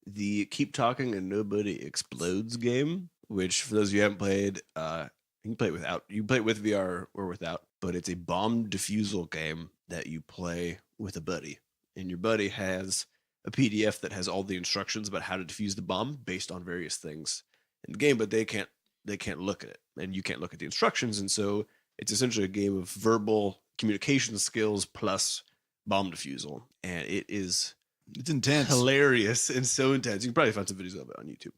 the Keep Talking and Nobody Explodes game, which for those of you who haven't played, you can play it without. You can play it with VR or without, but it's a bomb defusal game that you play with a buddy. and your buddy has a PDF that has all the instructions about how to defuse the bomb based on various things in the game, but they can't look at it, and you can't look at the instructions, and so it's essentially a game of verbal communication skills plus bomb defusal, and it's intense. hilarious and so intense. You can probably find some videos of it on YouTube.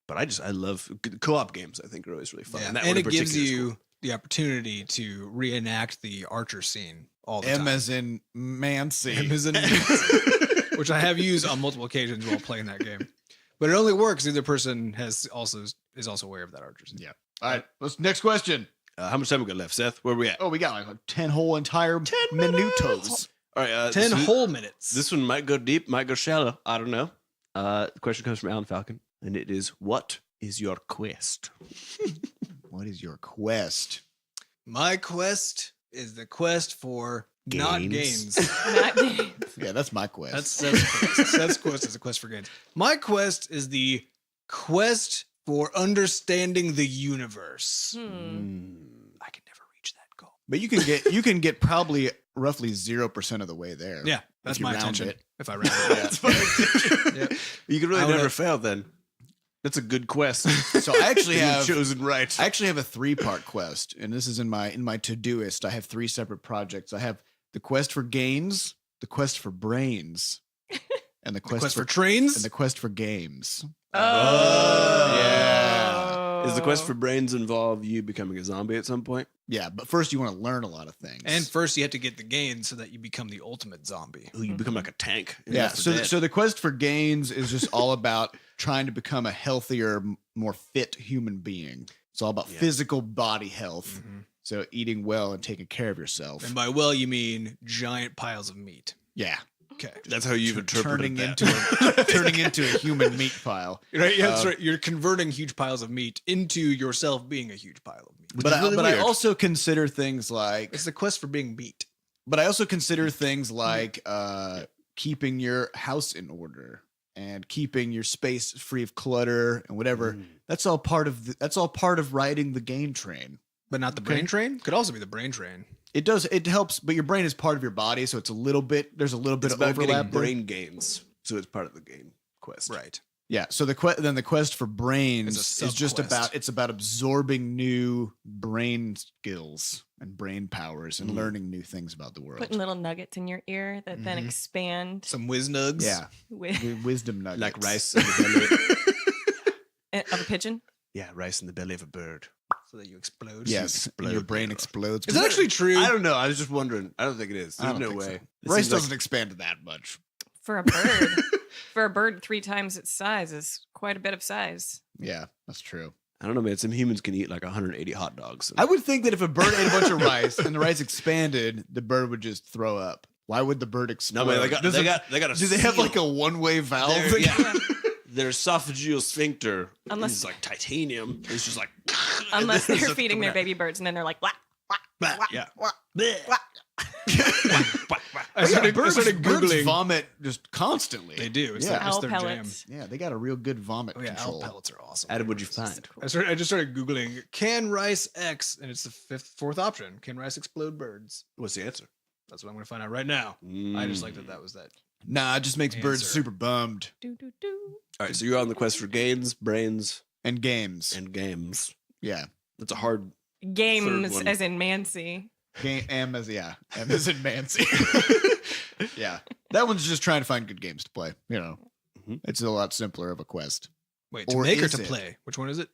But I love co-op games. I think are always really fun, Yeah. and that And one in it gives particular is you cool. the opportunity to reenact the Archer scene all the M time. as in Mancy. M as in which I have used on multiple occasions while playing that game. But it only works if the person is also aware of that Archer scene. Yeah. All right. Let's next question. How much time we got left, Seth? Where are we at? Oh, we got like 10 whole entire 10 minutos. All right, 10 this- whole minutes. This one might go deep, might go shallow. I don't know. The question comes from Alan Falcon, and it is, what is your quest? What is your quest? My quest is the quest for not Gains. gains. Not games. Yeah, that's my quest. Seth's quest is a quest for gains. My quest is the quest for understanding the universe. I can never reach that goal. But you can get probably roughly 0% of the way there. Yeah, that's you my round intention. it. If I round it, That's my intention. yeah. You could really I wanna- never fail then. That's a good quest. So I actually You've have chosen right. I actually have a 3-part quest, and this is in my Todoist. I have 3 separate projects. I have the quest for gains, the quest for brains, and the quest, Quest for and trains. the quest for games. Oh. Yeah. Is the quest for brains involve you becoming a zombie at some point? Yeah, but first you want to learn a lot of things. And first, you have to get the gains so that you become the ultimate zombie. Ooh, you become like a tank. in yeah, Left 4 Dead. so the quest for gains is just all about trying to become a healthier, more fit human being. It's all about Yeah. physical body health. Mhm. So eating well and taking care of yourself. And by well, you mean giant piles of meat. Yeah, Okay. That's how you've interpreted that. turning into a human meat pile. Right. Yeah, that's right. You're converting huge piles of meat into yourself being a huge pile of meat. But is really I weird. also consider things like It's the quest for being meat. But I also consider things like keeping your house in order and keeping your space free of clutter and whatever. That's all part of riding the game train. But not the Okay. brain train? Could also be the brain train. It helps, but your brain is part of your body, so there's a little bit It's of about overlap getting there. brain gains, so it's part of the game quest. Right. Yeah. So the quest for brains It's a is just sub-quest. about absorbing new brain skills and brain powers and Mhm. learning new things about the world. Putting little nuggets in your ear that then Mhm. expand Some whiz nugs. Yeah. with Wisdom nuggets. Like rice in the belly. of a pigeon. Yeah, rice in the belly of a bird. So that you explode. Yes, and your explode brain there. explodes. Is that actually true? I don't know. I was just wondering. I don't think it is. I There's don't no think so. way. It Rice seems like- doesn't expand to that much. For a bird. For a bird 3 times its size is quite a bit of size. Yeah, that's true. I don't know, man. Some humans can eat like 180 hot dogs. I would think that if a bird ate a bunch of rice and the rice expanded, the bird would just throw up. Why would the bird explode? no, man. They got. Does They it- got. They got a. do they have seal. like a one-way valve? Their- that- yeah. Their esophageal sphincter Unless- is like titanium. It's just like. Unless and then they're it's feeding their coming baby birds and then they're like, wah, wah, out. wah, Yeah. wah. I started birds Googling. vomit just constantly. They do. It's, Yeah. their, it's Owl their jam. pellets. Yeah, they got a real good vomit Oh, yeah. control. Owl pellets are awesome. Adam, what'd you find? I just started Googling, can rice X? And it's the fourth option. Can rice explode birds? What's the answer? That's what I'm going to find out right now. I just like Mm. that was that. Nah, it just makes birds Answer. super bummed. Do, do, do. All right, so you're on the quest for gains, brains, And games. and games. Yeah. That's a hard. Games one. as in Mancy. M as in Mancy. Yeah. That one's just trying to find good games to play. You know, Mhm. it's a lot simpler of a quest Wait, to Or make or is to it? play? Which one is it?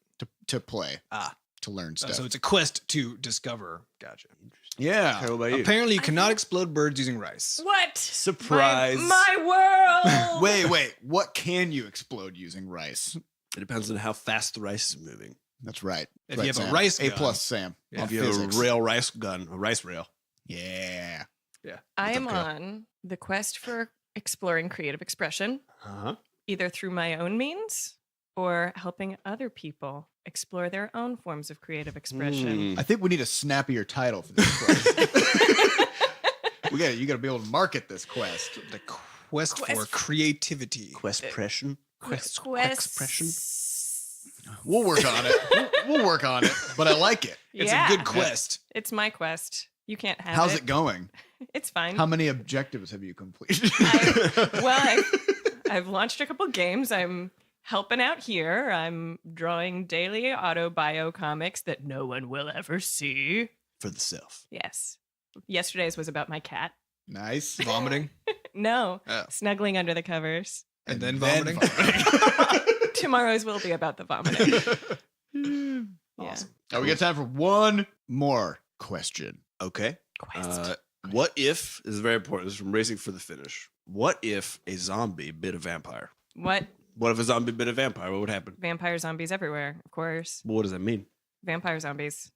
to play, Ah. to learn Oh, stuff. so it's a quest to discover. Gotcha. yeah. How about you? Apparently, you I cannot think- explode birds using rice. What? Surprise. My world. Wait. What can you explode using rice? It depends on how fast the rice is moving. That's right. If Right, you have a Sam. rice A gun- plus, Sam. Yeah. on If you have physics. a rail rice gun, a rice rail. Yeah. I am Okay. on the quest for exploring creative expression, Uh-huh. either through my own means or helping other people explore their own forms of creative expression. I think we need a snappier title for this quest. You got to be able to market this quest. The quest for Quest- creativity. Questpression. Expression. We'll work on it. We'll work on it. But I like it. It's Yeah. a good quest. It's my quest. You can't have How's it. it going? It's fine. How many objectives have you completed? I've launched a couple games. I'm helping out here. I'm drawing daily auto-bio comics that no one will ever see. For the self. Yes. Yesterday's was about my cat. Nice. Vomiting No, Oh. snuggling under the covers. and then vomiting. Tomorrow's will be about the vomiting. Yeah. Awesome. Now we got time for one more question. Okay. Quest. What if, this is very important, this is from Racing for the Finish. What if a zombie bit a vampire? What? What if a zombie bit a vampire? What would happen? Vampire zombies everywhere, of course. Well, what does that mean? Vampire zombies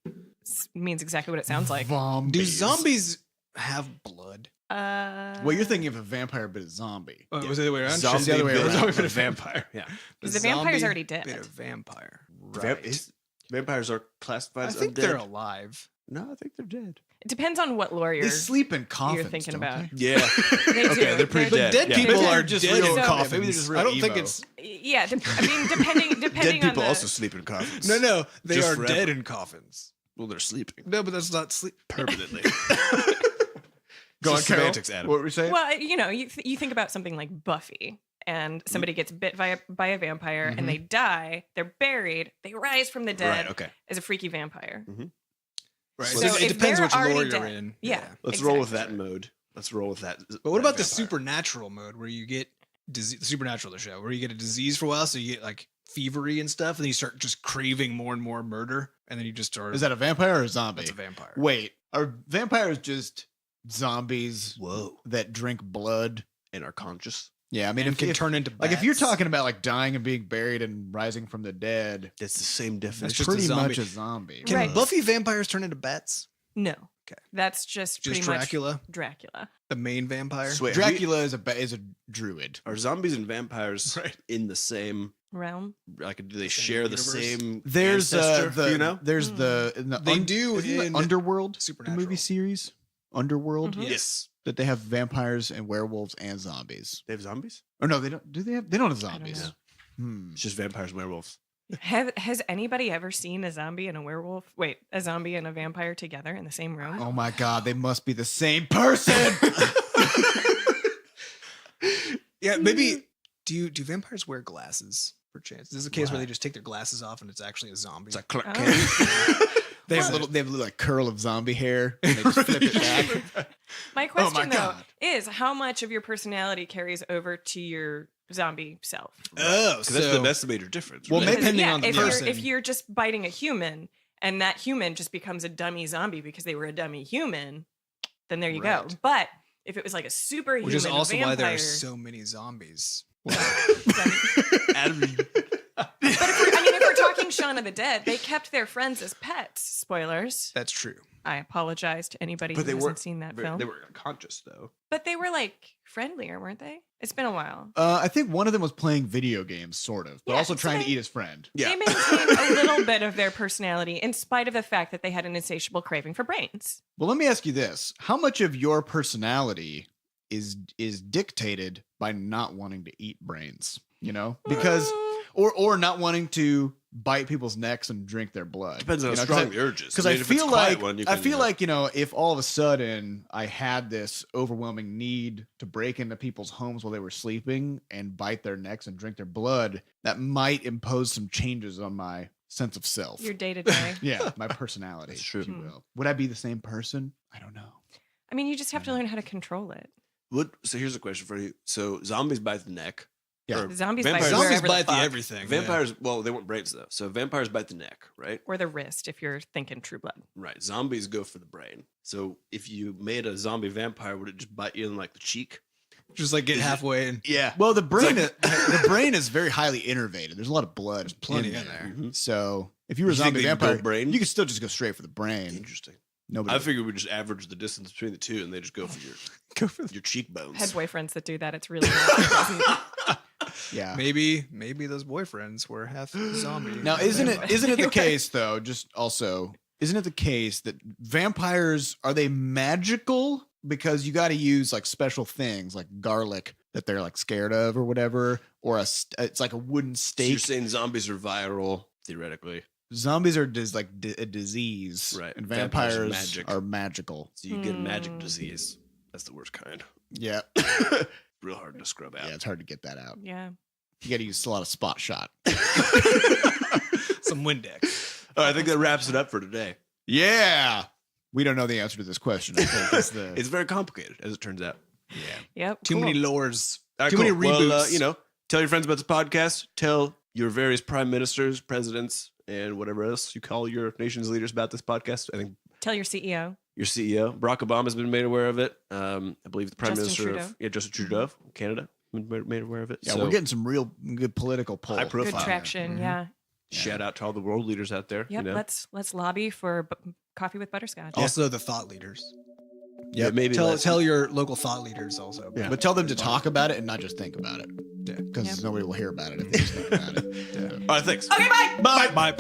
means exactly what it sounds like. Do zombies have blood? Well, you're thinking of a vampire bit a zombie. Oh, was it the other way around? Zombie the other way bit around. zombie bit a vampire. Yeah. Because the vampire's zombie already dead. bit a vampire. Vampires are I classified as think undead. they're alive. No, I think they're dead. It depends on what lore They sleep in coffins. you're thinking don't about. they? Yeah. They do. Okay, they're pretty They're- dead. Dead Yeah. people Maybe are they're just dead real in coffins. coffins. Maybe they're just real I don't think emo. it's. Yeah, I mean, depending Dead people on the, also sleep in coffins. No, they Just are forever. dead in coffins. Well, they're sleeping No, but that's not sleep. permanently. Go on, Just Carol. semantics, Adam. What were we saying? Well, you think about something like Buffy, and somebody gets bit by a vampire, and they die. They're buried. They rise from the dead Right, okay. as a freaky vampire. Right. So it if depends they're which lore already you're dead- in. Yeah. Let's roll with Exactly. that mode. Let's roll with that. But what about the vampire. supernatural mode where you get the supernatural the show where you get a disease for a while, so you get like fevery and stuff, and then you start just craving more and more murder, and then you just start. Is that a vampire or a zombie? That's a vampire. Wait, are vampires just zombies Whoa. that drink blood? And are conscious. Yeah, I mean, and if can if- turn into like if you're bats. talking about like dying and being buried and rising from the dead, That's the same That's definition. just a pretty zombie. much a zombie. Can Right. Buffy vampires turn into bats? No. Okay. That's just pretty Dracula, much Dracula. the main vampire. Sweet. Dracula is a druid. Are zombies and vampires Right. in the same? Realm. Like, do they Same share the universe? same? There's ancestor, the you know. there's the in the They do isn't the in Underworld the Supernatural. movie series Underworld Mhm. Yes. that they have vampires and werewolves and zombies. They have zombies. Or no, they don't. Do they have? They don't have I don't zombies. know. It's just vampires and werewolves. Has anybody ever seen a zombie and a werewolf? Wait, a zombie and a vampire together in the same room? Oh my god, they must be the same person. Yeah, maybe. Do vampires wear glasses? Perchance, this is a case where they just take their glasses off and it's actually a zombie. It's like Clark Oh. Kent. They have a little like curl of zombie hair. And they just flip it back. My question though God. is how much of your personality carries over to your zombie self? Oh, Because so that's the major difference. Well, right? maybe- Depending on the if person. You're, if you're just biting a human and that human just becomes a dummy zombie because they were a dummy human, then there you go. Right. But if it was like a superhuman which is also why there vampire, are so many zombies. Adam, But if we're talking Shaun of the Dead, they kept their friends as pets. Spoilers. That's true. I apologize to anybody but who they hasn't weren't seen that they film. They were conscious though. But they were like friendlier, weren't they? It's been a while. I think one of them was playing video games, sort of, but Yeah, also so trying to they- eat his friend. Yeah. They maintained a little bit of their personality in spite of the fact that they had an insatiable craving for brains. Well, let me ask you this: how much of your personality is dictated by not wanting to eat brains? You know, because or not wanting to bite people's necks and drink their blood. Depends on You how know, 'cause strong the urge is. Because I I mean, if it's feel a quiet like one, you I can, feel like if all of a sudden I had this overwhelming need to break into people's homes while they were sleeping and bite their necks and drink their blood, that might impose some changes on my sense of self. Your day to day. Yeah, my personality, That's true. if you will. Would I be the same person? I don't know. I mean, you just have to learn how to control it. So here's a question for you. So zombies bite the neck. Yeah. Or Zombies vampires- bite Zombies wherever bite the the fuck. everything. yeah. Vampires, well, they weren't brains though. So vampires bite the neck, right? Or the wrist if you're thinking True Blood. Right. Zombies go for the brain. So if you made a zombie vampire, would it just bite you in like the cheek? Just like get halfway and Yeah. Well, the brain the brain is very highly innervated. There's a lot of blood. There's plenty in there. So if you were a You think zombie they could go vampire, brain? you could still just go straight for the brain. Interesting. Nobody. I figured we just average the distance between the two, and they just go for your go for your cheekbones. Had boyfriends that do that. It's really not yeah. maybe those boyfriends were half zombie. Now, isn't vampire. it the case though? Just also, isn't it the case that vampires are they magical because you got to use like special things like garlic that they're like scared of or whatever, or it's like a wooden So you're stake. saying zombies are viral theoretically? Zombies are a disease, Right. And Vampires are vampires magic. are magical. So you get magic disease. That's the worst kind. Yeah, Real hard to scrub out. yeah, it's hard to get that out. Yeah. You got to use a lot of spot shot. Some Windex. All right, I think that wraps it up for today. Yeah, we don't know the answer to this question. I think It's very complicated, as it turns out. Yep. Too cool. many lores. All right, Too many cool. Well, reboots. tell your friends about this podcast. Tell your various prime ministers, presidents, and whatever else you call your nation's leaders about this podcast. I think Tell your CEO. your CEO, Barack Obama's been made aware of it. I believe the prime Justin minister Trudeau. of Justin Trudeau of Canada been made aware of it. Yeah, So, we're getting some real good political pull. high Good profile. traction. Yeah. Shout out to all the world leaders out there. Yep. You know? Let's lobby for coffee with butterscotch. Also, the thought leaders. Yeah, maybe less. Tell your local thought leaders also. Yeah. But tell them to talk about it and not just think about it. Yeah. Because Yep. nobody will hear about it if they just think about it. All right, thanks. Okay. Bye. Bye.